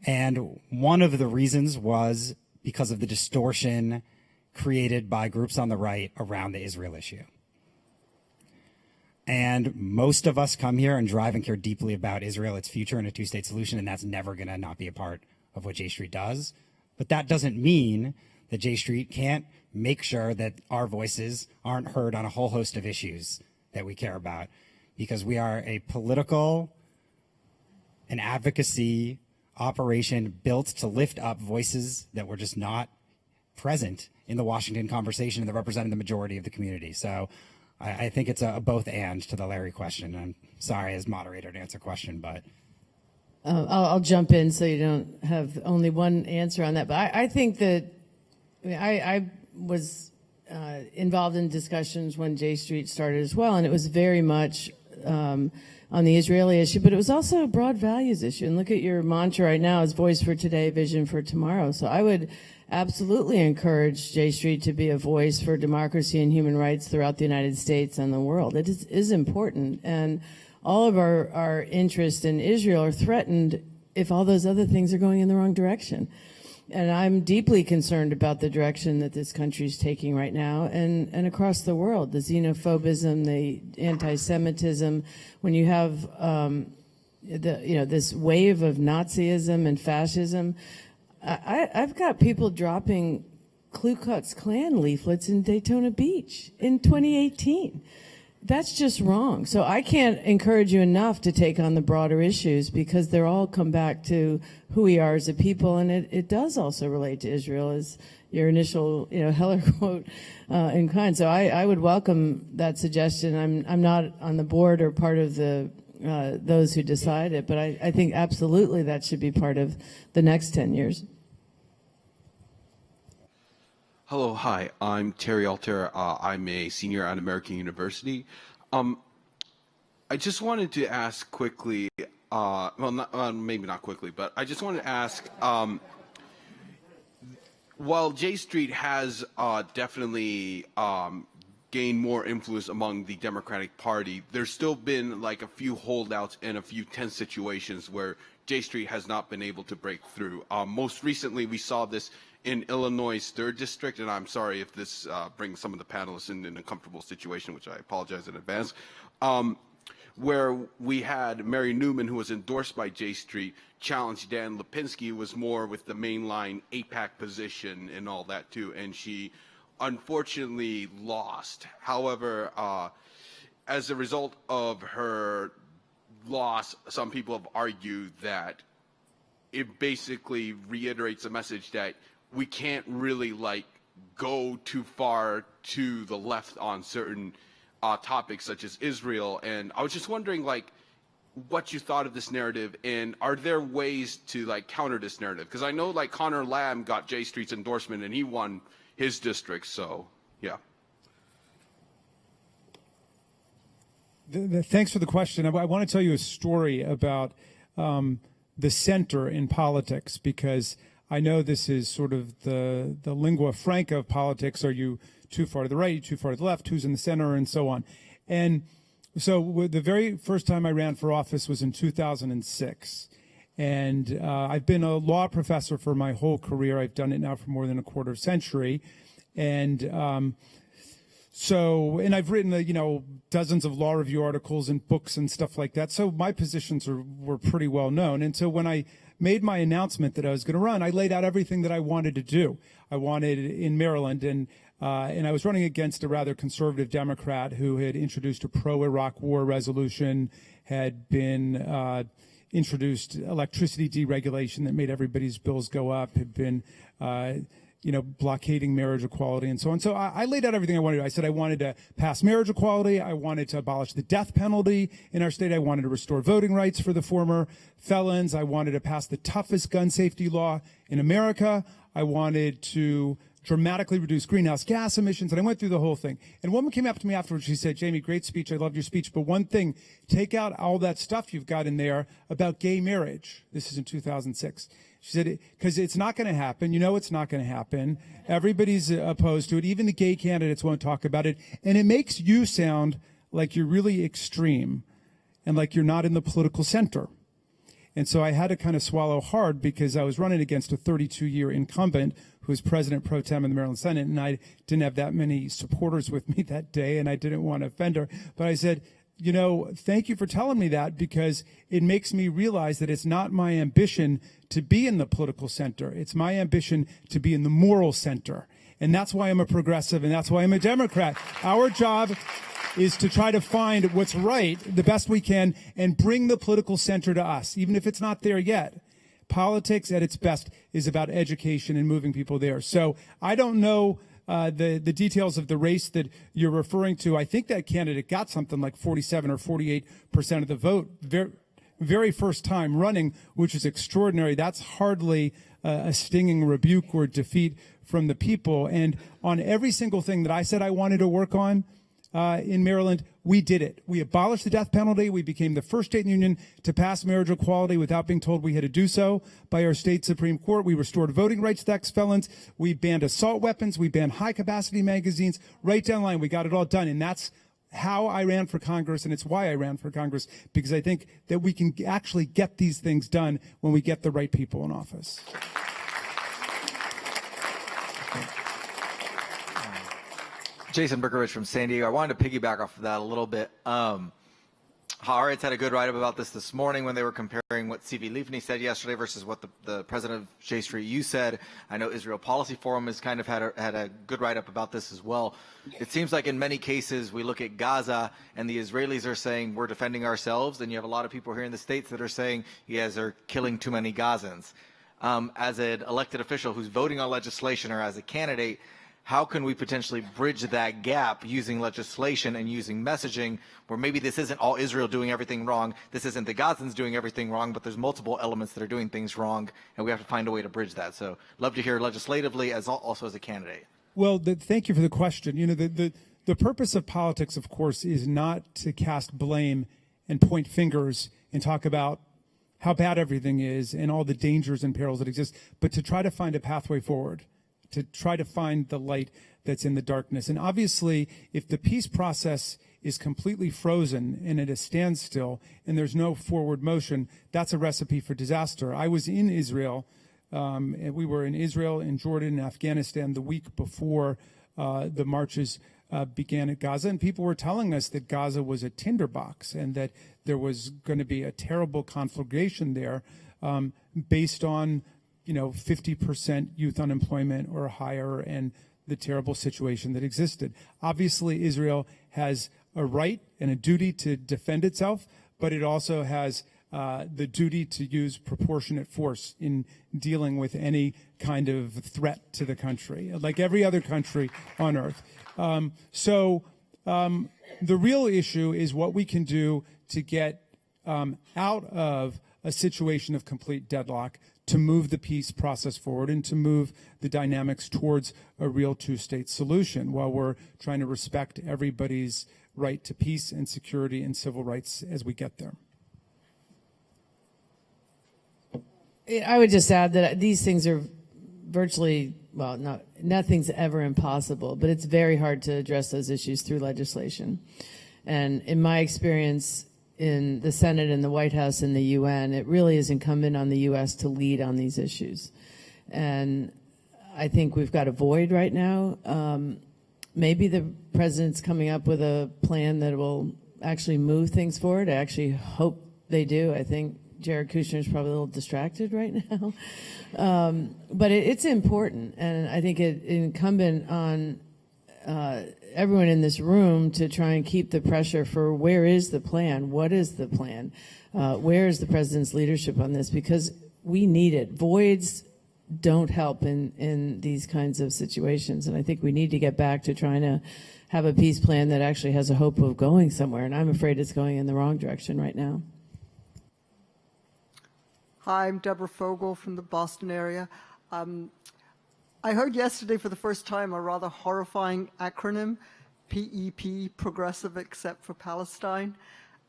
And one of the reasons was because of the distortion created by groups on the right around the Israel issue. And most of us come here and drive and care deeply about Israel, its future, and a two-state solution, and that's never going to not be a part of what J Street does. But that doesn't mean that J Street can't make sure that our voices aren't heard on a whole host of issues that we care about, because we are a political and advocacy operation built to lift up voices that were just not present in the Washington conversation and that represented the majority of the community. So I think it's a both and to the Larry question. I'm sorry as moderator to answer question, but. I'll jump in so you don't have only one answer on that. But I think that I was involved in discussions when J Street started as well, and it was very much on the Israeli issue, but it was also a broad values issue. And look at your mantra right now is voice for today, vision for tomorrow. So I would absolutely encourage J Street to be a voice for democracy and human rights throughout the United States and the world. It is important. And all of our interests in Israel are threatened if all those other things are going in the wrong direction. And I'm deeply concerned about the direction that this country is taking right now and across the world, the xenophobism, the anti-Semitism. When you have this wave of Nazism and fascism, I've got people dropping Ku Klux Klan leaflets in Daytona Beach in 2018. That's just wrong. So I can't encourage you enough to take on the broader issues because they're all come back to who we are as a people, and it does also relate to Israel, as your initial Heller quote in kind. So I would welcome that suggestion. I'm not on the board or part of the those who decide it, but I think absolutely that should be part of the next 10 years. Hello, hi, I'm Terry Alter. I'm a senior at American University. I just wanted to ask quickly, maybe not quickly, but I just wanted to ask, while J Street has definitely gained more influence among the Democratic Party, there's still been like a few holdouts and a few tense situations where J Street has not been able to break through. Most recently, we saw this in Illinois' 3rd District, and I'm sorry if this brings some of the panelists in an uncomfortable situation, which I apologize in advance, where we had Mary Newman, who was endorsed by J Street, challenge Dan Lipinski, who was more with the mainline AIPAC position and all that too, and she unfortunately lost. However, as a result of her loss, some people have argued that it basically reiterates the message that we can't really go too far to the left on certain topics such as Israel. And I was just wondering what you thought of this narrative, and are there ways to counter this narrative? Because I know Connor Lamb got J Street's endorsement and he won his district. So yeah. Thanks for the question. I want to tell you a story about the center in politics, because I know this is sort of the lingua franca of politics. Are you too far to the right, too far to the left, who's in the center, and so on. And so the very first time I ran for office was in 2006. And I've been a law professor for my whole career. I've done it now for more than a quarter century. And and I've written, dozens of law review articles and books and stuff like that. So my positions were pretty well known. And so when I made my announcement that I was going to run, I laid out everything that I wanted to do. I wanted in Maryland, and I was running against a rather conservative Democrat who had introduced a pro-Iraq war resolution, had been introduced electricity deregulation that made everybody's bills go up, had been blockading marriage equality and so on. So I laid out everything I wanted to do. I said I wanted to pass marriage equality. I wanted to abolish the death penalty in our state. I wanted to restore voting rights for the former felons. I wanted to pass the toughest gun safety law in America. I wanted to dramatically reduce greenhouse gas emissions, and I went through the whole thing. And a woman came up to me afterwards. She said, "Jamie, great speech. I loved your speech. But one thing, take out all that stuff you've got in there about gay marriage." This is in 2006. She said, because it's not going to happen. It's not going to happen. Everybody's opposed to it. Even the gay candidates won't talk about it. And it makes you sound like you're really extreme and like you're not in the political center. And so I had to kind of swallow hard, because I was running against a 32-year incumbent who was president pro tem in the Maryland Senate, and I didn't have that many supporters with me that day, and I didn't want to offend her. But I said, thank you for telling me that, because it makes me realize that it's not my ambition to be in the political center. It's my ambition to be in the moral center. And that's why I'm a progressive, and that's why I'm a Democrat. Our job is to try to find what's right the best we can and bring the political center to us, even if it's not there yet. Politics at its best is about education and moving people there. So I don't know the details of the race that you're referring to. I think that candidate got something like 47 or 48% of the vote, very first time running, which is extraordinary. That's hardly a stinging rebuke or defeat from the people. And on every single thing that I said I wanted to work on, in Maryland, we did it. We abolished the death penalty. We became the first state in the union to pass marriage equality without being told we had to do so by our state Supreme Court. We restored voting rights to ex-felons. We banned assault weapons. We banned high-capacity magazines. Right down the line, we got it all done. And that's how I ran for Congress, and it's why I ran for Congress, because I think that we can actually get these things done when we get the right people in office. Jason Berkovich from San Diego. I wanted to piggyback off of that a little bit. Haaretz had a good write-up about this morning when they were comparing what C.V. Leafney said yesterday versus what the president of J Street U said. I know Israel Policy Forum has kind of had a good write-up about this as well. It seems like in many cases we look at Gaza and the Israelis are saying we're defending ourselves, and you have a lot of people here in the States that are saying you guys are killing too many Gazans. As an elected official who's voting on legislation or as a candidate, how can we potentially bridge that gap using legislation and using messaging where maybe this isn't all Israel doing everything wrong, this isn't the Gazans doing everything wrong, but there's multiple elements that are doing things wrong, and we have to find a way to bridge that. So love to hear legislatively as also as a candidate. Well, thank you for the question. You know, the purpose of politics, of course, is not to cast blame and point fingers and talk about how bad everything is and all the dangers and perils that exist, but to try to find a pathway forward, to try to find the light that's in the darkness. And obviously, if the peace process is completely frozen and at a standstill and there's no forward motion, that's a recipe for disaster. I was in Israel, and we were in Israel, in Jordan, and Afghanistan the week before the marches began at Gaza, and people were telling us that Gaza was a tinderbox and that there was going to be a terrible conflagration there based on 50% youth unemployment or higher and the terrible situation that existed. Obviously, Israel has a right and a duty to defend itself, but it also has the duty to use proportionate force in dealing with any kind of threat to the country, like every other country on earth. So the real issue is what we can do to get out of a situation of complete deadlock, to move the peace process forward and to move the dynamics towards a real two-state solution while we're trying to respect everybody's right to peace and security and civil rights as we get there. I would just add that these things are virtually, well, nothing's ever impossible, but it's very hard to address those issues through legislation. And in my experience in the Senate and the White House and the UN, it really is incumbent on the U.S. to lead on these issues. And I think we've got a void right now. Maybe the president's coming up with a plan that will actually move things forward. I actually hope they do. I think Jared Kushner is probably a little distracted right now. But it's important, and I think it's incumbent on everyone in this room to try and keep the pressure for where is the plan, what is the plan, where is the president's leadership on this, because we need it. Voids don't help in these kinds of situations, and I think we need to get back to trying to have a peace plan that actually has a hope of going somewhere, and I'm afraid it's going in the wrong direction right now. Hi, I'm Deborah Fogel from the Boston area. I heard yesterday for the first time a rather horrifying acronym, PEP, Progressive Except for Palestine.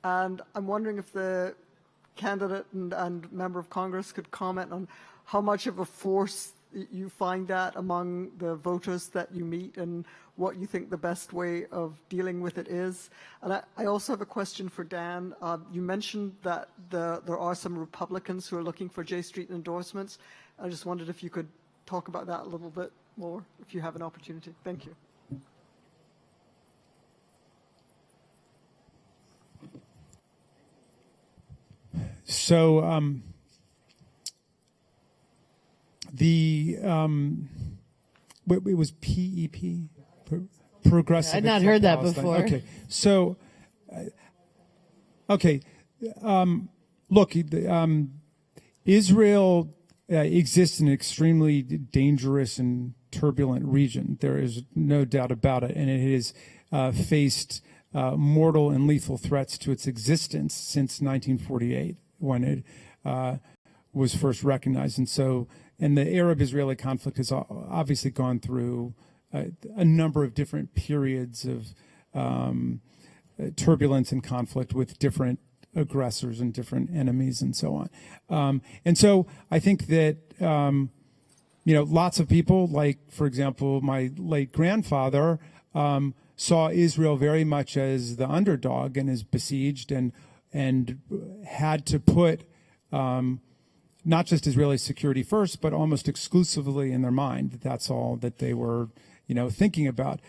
And I'm wondering if the candidate and member of Congress could comment on how much of a force you find that among the voters that you meet and what you think the best way of dealing with it is. And I also have a question for Dan. You mentioned that there are some Republicans who are looking for J Street endorsements. I just wondered if you could talk about that a little bit more, if you have an opportunity. Thank you. So it was PEP, Progressive. I'd not heard that Palestine. before. Okay, so look, Israel exists in an extremely dangerous and turbulent region. There is no doubt about it, and it has faced mortal and lethal threats to its existence since 1948, when it was first recognized. And the Arab-Israeli conflict has obviously gone through a number of different periods of turbulence and conflict with different aggressors and different enemies and so on. And so I think that, lots of people, like, for example, my late grandfather, saw Israel very much as the underdog and is besieged and had to put not just Israeli security first, but almost exclusively in their mind. That's all that they were, thinking about.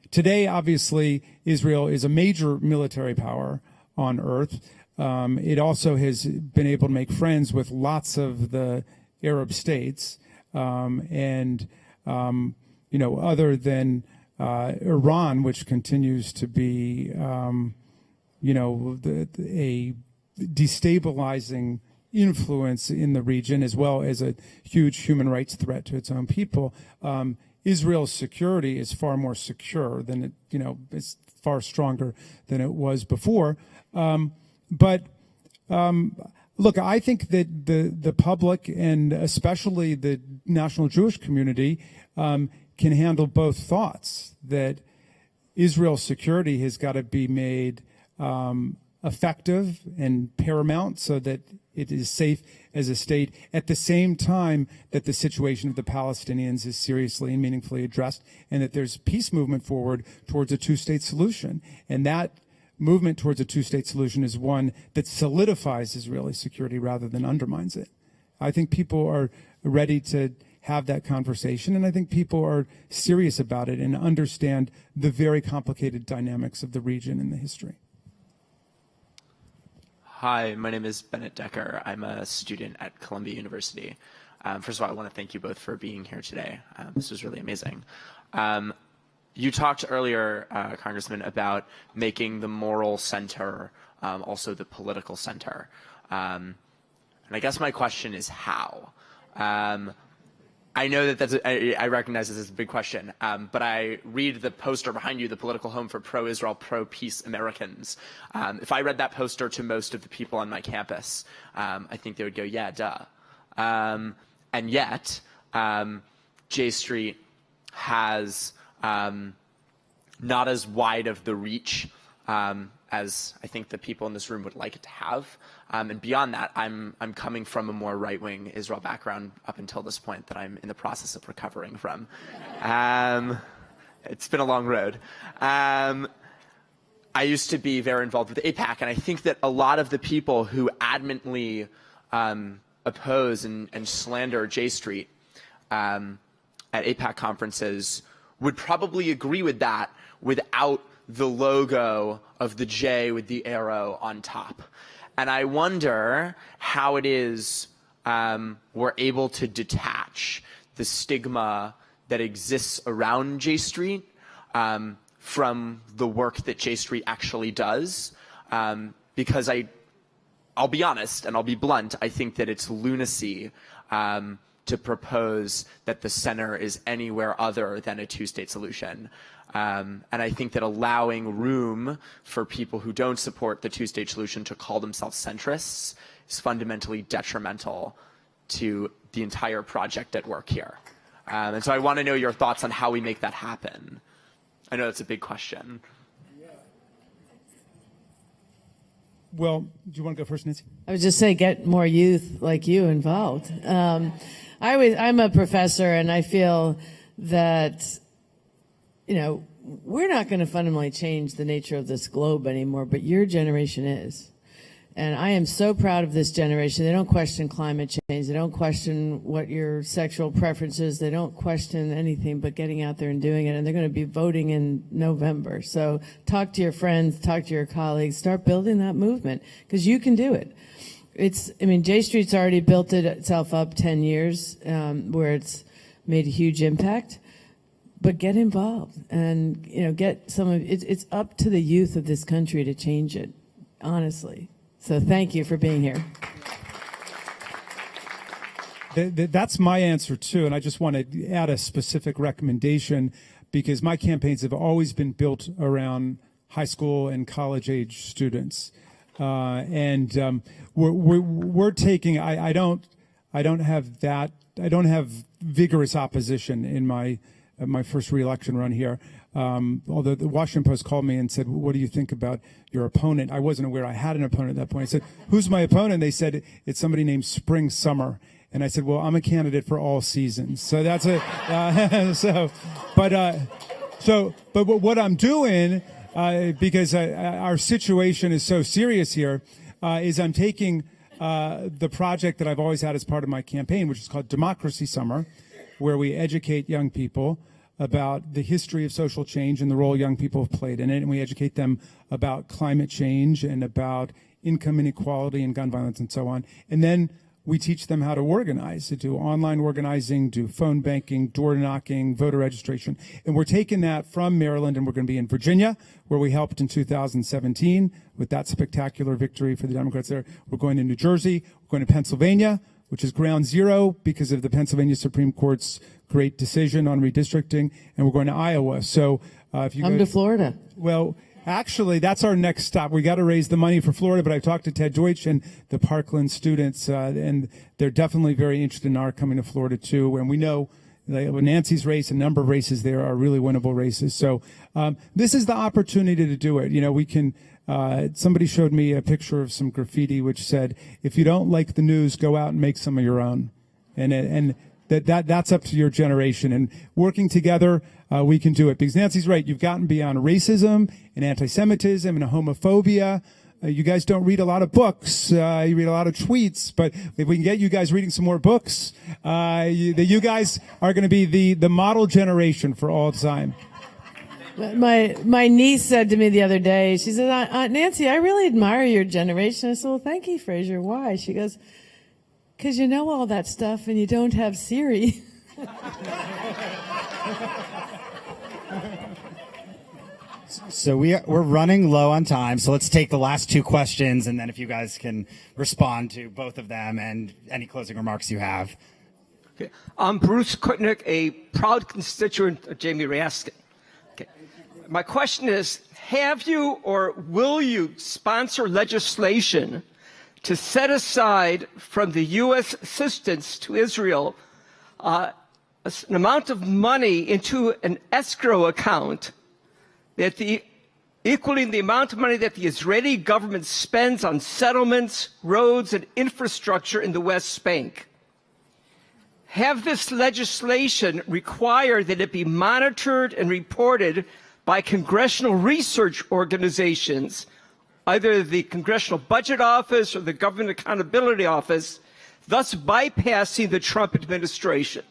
Today, obviously, Israel is a major military power on earth. It also has been able to make friends with lots of the Arab states, other than Iran, which continues to be, a destabilizing influence in the region, as well as a huge human rights threat to its own people. Israel's security is far more secure than it, it's far stronger than it was before. Look, I think that the public and especially the national Jewish community can handle both thoughts, that Israel's security has got to be made effective and paramount so that it is safe as a state, at the same time that the situation of the Palestinians is seriously and meaningfully addressed, and that there's peace movement forward towards a two-state solution. And that movement towards a two-state solution is one that solidifies Israeli security rather than undermines it. I think people are ready to have that conversation, and I think people are serious about it and understand the very complicated dynamics of the region and the history. Hi, my name is Bennett Decker. I'm a student at Columbia University. First of all, I want to thank you both for being here today. This was really amazing. You talked earlier, Congressman, about making the moral center also the political center. And I guess my question is how? I know that I recognize this as a big question, but I read the poster behind you, the political home for pro-Israel, pro-peace Americans. If I read that poster to most of the people on my campus, I think they would go, yeah, duh. And yet, J Street has not as wide of the reach as I think the people in this room would like it to have. And beyond that, I'm coming from a more right-wing Israel background up until this point that I'm in the process of recovering from. It's been a long road. I used to be very involved with AIPAC, and I think that a lot of the people who adamantly oppose and slander J Street at AIPAC conferences would probably agree with that without the logo of the J with the arrow on top. And I wonder how it is we're able to detach the stigma that exists around J Street from the work that J Street actually does. Because I'll be honest and I'll be blunt, I think that it's lunacy to propose that the center is anywhere other than a two-state solution. And I think that allowing room for people who don't support the two-state solution to call themselves centrists is fundamentally detrimental to the entire project at work here. And so I want to know your thoughts on how we make that happen. I know that's a big question. Well, do you want to go first, Nancy? I would just say get more youth like you involved. I'm a professor, and I feel that, we're not going to fundamentally change the nature of this globe anymore, but your generation is. And I am so proud of this generation. They don't question climate change. They don't question what your sexual preference is. They don't question anything but getting out there and doing it. And they're going to be voting in November. So talk to your friends, talk to your colleagues, start building that movement, because you can do it. J Street's already built itself up 10 years where it's made a huge impact. But get involved and, get some of it. It's up to the youth of this country to change it, honestly. So thank you for being here. That's my answer, too. And I just want to add a specific recommendation, because my campaigns have always been built around high school and college age students. We're taking, I don't have vigorous opposition in my first re-election run here. although the Washington Post called me and said, what do you think about your opponent? I wasn't aware I had an opponent at that point. I said, who's my opponent? They said, it's somebody named Spring Summer. And I said, well, I'm a candidate for all seasons. So that's it. But what I'm doing, because our situation is so serious here, is I'm taking the project that I've always had as part of my campaign, which is called Democracy Summer, where we educate young people about the history of social change and the role young people have played in it. And we educate them about climate change and about income inequality and gun violence and so on. And then we teach them how to organize, to do online organizing, do phone banking, door knocking, voter registration. And we're taking that from Maryland, and we're going to be in Virginia, where we helped in 2017 with that spectacular victory for the Democrats there. We're going to New Jersey. We're going to Pennsylvania, which is ground zero because of the Pennsylvania Supreme Court's great decision on redistricting. And we're going to Iowa. So if you Come to Florida. Well, actually, that's our next stop. We got to raise the money for Florida, but I've talked to Ted Deutsch and the Parkland students, and they're definitely very interested in our coming to Florida too. And we know Nancy's race, a number of races there are really winnable races. So this is the opportunity to do it. You know, we can. Somebody showed me a picture of some graffiti which said, "If you don't like the news, go out and make some of your own." And that's up to your generation. And working together, we can do it. Because Nancy's right. You've gotten beyond racism and anti-Semitism and homophobia. You guys don't read a lot of books. You read a lot of tweets. But if we can get you guys reading some more books, you guys are going to be the model generation for all time. My niece said to me the other day, she said, Aunt Nancy, I really admire your generation. I said, well, thank you, Fraser. Why? She goes, because you know all that stuff and you don't have Siri. So we're running low on time, so let's take the last two questions, and then if you guys can respond to both of them and any closing remarks you have. Okay. I'm Bruce Kutnick, a proud constituent of Jamie Raskin. Okay. My question is, have you or will you sponsor legislation to set aside from the U.S. assistance to Israel an amount of money into an escrow account that equaling the amount of money that the Israeli government spends on settlements, roads, and infrastructure in the West Bank? Have this legislation require that it be monitored and reported by congressional research organizations, either the Congressional Budget Office or the Government Accountability Office, thus bypassing the Trump administration?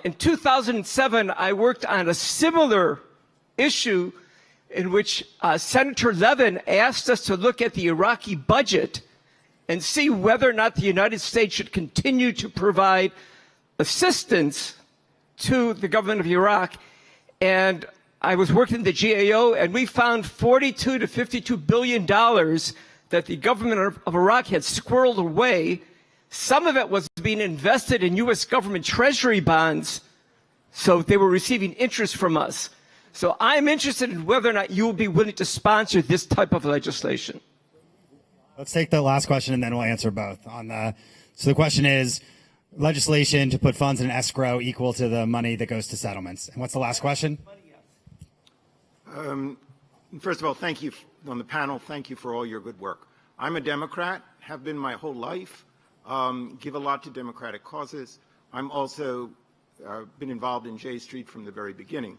In 2007, I worked on a similar issue in which Senator Levin asked us to look at the Iraqi budget and see whether or not the United States should continue to provide assistance to the government of Iraq. And I was working in the GAO, and we found $42 to $52 billion that the government of Iraq had squirreled away. Some of it was being invested in U.S. government treasury bonds, so they were receiving interest from us. So I'm interested in whether or not you will be willing to sponsor this type of legislation. Let's take the last question and then we'll answer both. So the question is, legislation to put funds in an escrow equal to the money that goes to settlements. And what's the last question? First of all, thank you on the panel. Thank you for all your good work. I'm a Democrat, have been my whole life, give a lot to Democratic causes. I'm also been involved in J Street from the very beginning.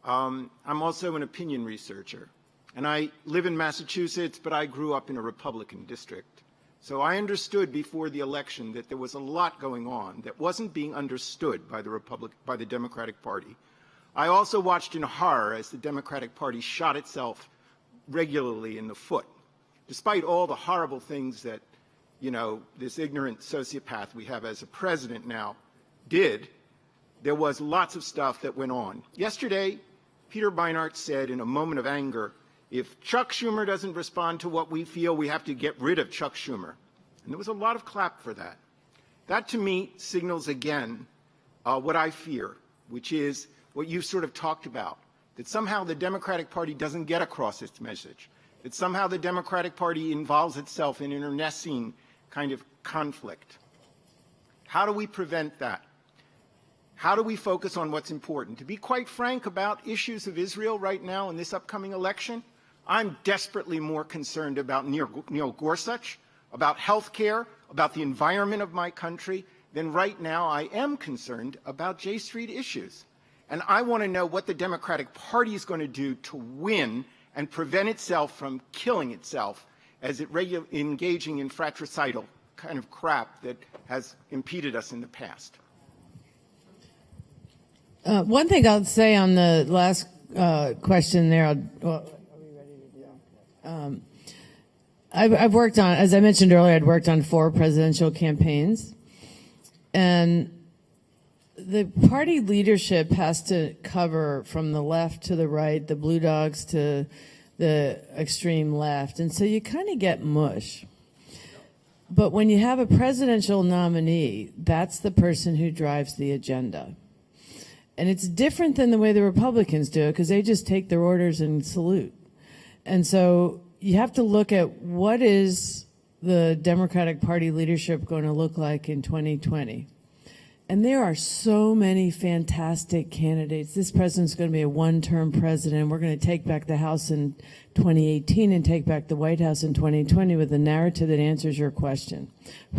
I'm also an opinion researcher, and I live in Massachusetts, but I grew up in a Republican district. So I understood before the election that there was a lot going on that wasn't being understood by the Democratic Party. I also watched in horror as the Democratic Party shot itself regularly in the foot. Despite all the horrible things that, you know, this ignorant sociopath we have as a president now did, there was lots of stuff that went on. Yesterday, Peter Beinart said in a moment of anger, if Chuck Schumer doesn't respond to what we feel, we have to get rid of Chuck Schumer. And there was a lot of clap for that. That, to me, signals again what I fear, which is what you sort of talked about, that somehow the Democratic Party doesn't get across its message, that somehow the Democratic Party involves itself in internecine kind of conflict. How do we prevent that? How do we focus on what's important? To be quite frank about issues of Israel right now in this upcoming election, I'm desperately more concerned about Neil Gorsuch, about health care, about the environment of my country, than right now I am concerned about J Street issues. And I want to know what the Democratic Party is going to do to win and prevent itself from killing itself as it engaging in fratricidal kind of crap that has impeded us in the past. One thing I'll say on the last question there, I've worked on, as I mentioned earlier, I'd worked on 4 presidential campaigns. And the party leadership has to cover from the left to the right, the blue dogs to the extreme left. And so you kind of get mush. But when you have a presidential nominee, that's the person who drives the agenda. And it's different than the way the Republicans do it, because they just take their orders and salute. And so you have to look at what is the Democratic Party leadership going to look like in 2020. And there are so many fantastic candidates. This president's going to be a one-term president. We're going to take back the House in 2018 and take back the White House in 2020 with a narrative that answers your question.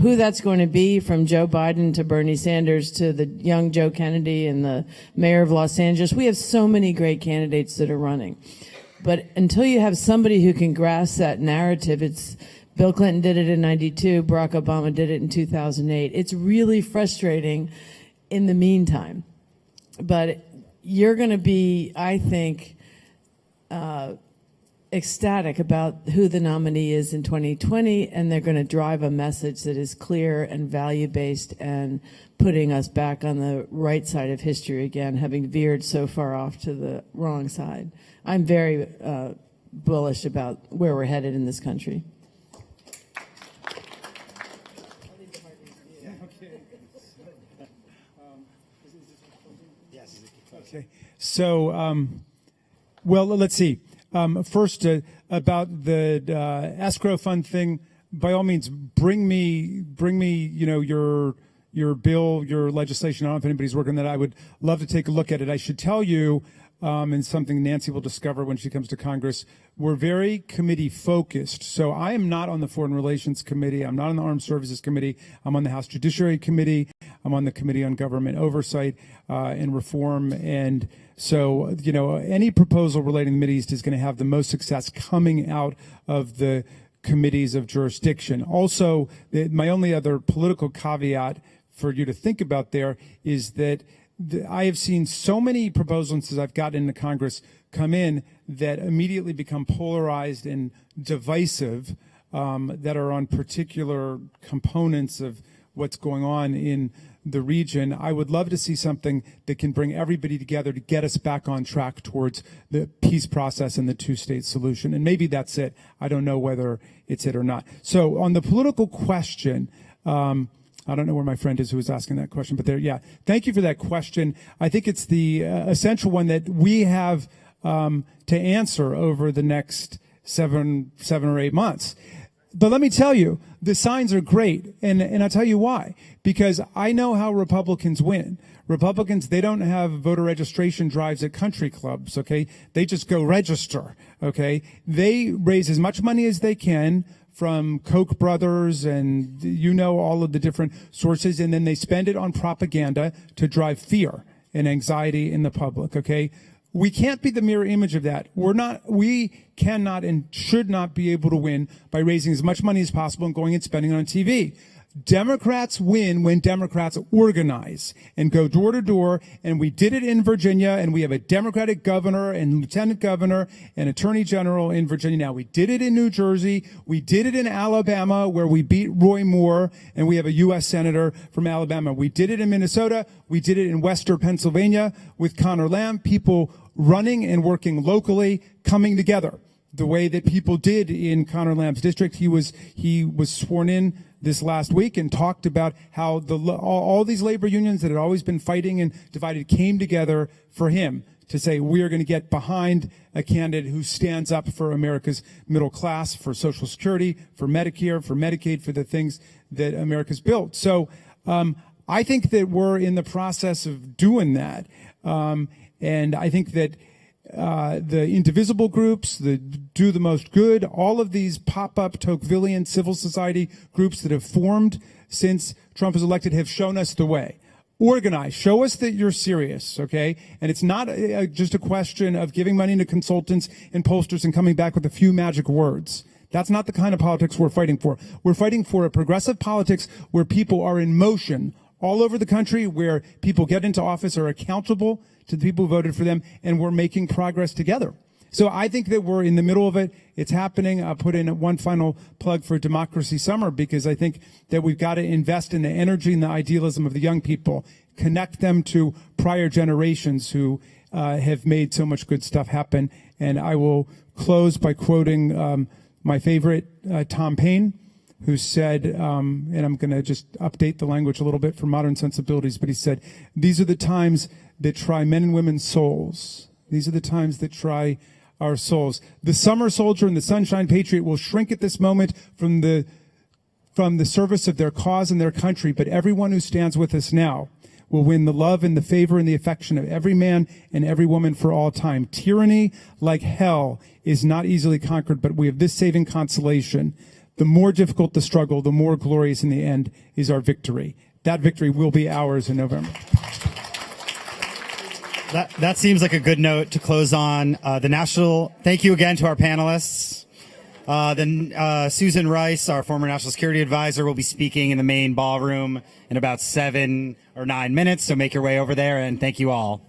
Who that's going to be, from Joe Biden to Bernie Sanders to the young Joe Kennedy and the mayor of Los Angeles. We have so many great candidates that are running. But until you have somebody who can grasp that narrative, it's Bill Clinton did it in 92. Barack Obama did it in 2008. It's really frustrating in the meantime. But you're going to be, I think, ecstatic about who the nominee is in 2020, and they're going to drive a message that is clear and value-based and putting us back on the right side of history again, having veered so far off to the wrong side. I'm very bullish about where we're headed in this country. Okay. So, well, let's see. First, about the escrow fund thing. By all means, bring me, your bill, your legislation. I don't know if anybody's working on that. I would love to take a look at it. I should tell you, and something Nancy will discover when she comes to Congress, we're very committee focused. So I am not on the Foreign Relations Committee. I'm not on the Armed Services Committee. I'm on the House Judiciary Committee. I'm on the Committee on Government Oversight and Reform. And so, any proposal relating to the Mideast is going to have the most success coming out of the committees of jurisdiction. Also, my only other political caveat for you to think about there is that I have seen so many proposals as I've gotten into Congress come in that immediately become polarized and divisive, that are on particular components of what's going on in the region. I would love to see something that can bring everybody together to get us back on track towards the peace process and the two-state solution. And maybe that's it. I don't know whether it's it or not. So on the political question, I don't know where my friend is who was asking that question, but there, yeah. Thank you for that question. I think it's the essential one that we have to answer over the next seven or 8 months. But let me tell you, the signs are great, and I'll tell you why. Because I know how Republicans win. Republicans, they don't have voter registration drives at country clubs, okay? They just go register, okay? They raise as much money as they can from Koch brothers and all of the different sources, and then they spend it on propaganda to drive fear and anxiety in the public, okay? We can't be the mirror image of that. We cannot and should not be able to win by raising as much money as possible and going and spending it on TV. Democrats win when Democrats organize and go door to door, and we did it in Virginia, and we have a Democratic governor and lieutenant governor and attorney general in Virginia now. We did it in New Jersey. We did it in Alabama, where we beat Roy Moore, and we have a U.S. senator from Alabama. We did it in Minnesota. We did it in Western Pennsylvania with Connor Lamb, people running and working locally, coming together the way that people did in Connor Lamb's district. He was sworn in this last week and talked about how all these labor unions that had always been fighting and divided came together for him to say, we are going to get behind a candidate who stands up for America's middle class, for Social Security, for Medicare, for Medicaid, for the things that America's built. So I think that we're in the process of doing that. And I think that the indivisible groups, the Do the Most Good, all of these pop-up Tocquevillian civil society groups that have formed since Trump was elected have shown us the way. Organize. Show us that you're serious, okay? And it's not just a question of giving money to consultants and pollsters and coming back with a few magic words. That's not the kind of politics we're fighting for. We're fighting for a progressive politics where people are in motion all over the country, where people get into office, are accountable to the people who voted for them, and we're making progress together. So I think that we're in the middle of it. It's happening. I'll put in one final plug for Democracy Summer, because I think that we've got to invest in the energy and the idealism of the young people, connect them to prior generations who have made so much good stuff happen. And I will close by quoting my favorite, Tom Paine, who said, and I'm going to just update the language a little bit for modern sensibilities, but he said, "These are the times that try men and women's souls. These are the times that try our souls. The summer soldier and the sunshine patriot will shrink at this moment from the service of their cause and their country, but everyone who stands with us now will win the love and the favor and the affection of every man and every woman for all time. Tyranny, like hell, is not easily conquered, but we have this saving consolation. The more difficult the struggle, the more glorious in the end is our victory." That victory will be ours in November. That seems like a good note to close on. Thank you again to our panelists. Susan Rice, our former national security advisor, will be speaking in the main ballroom in about 7 or 9 minutes. So make your way over there, and thank you all.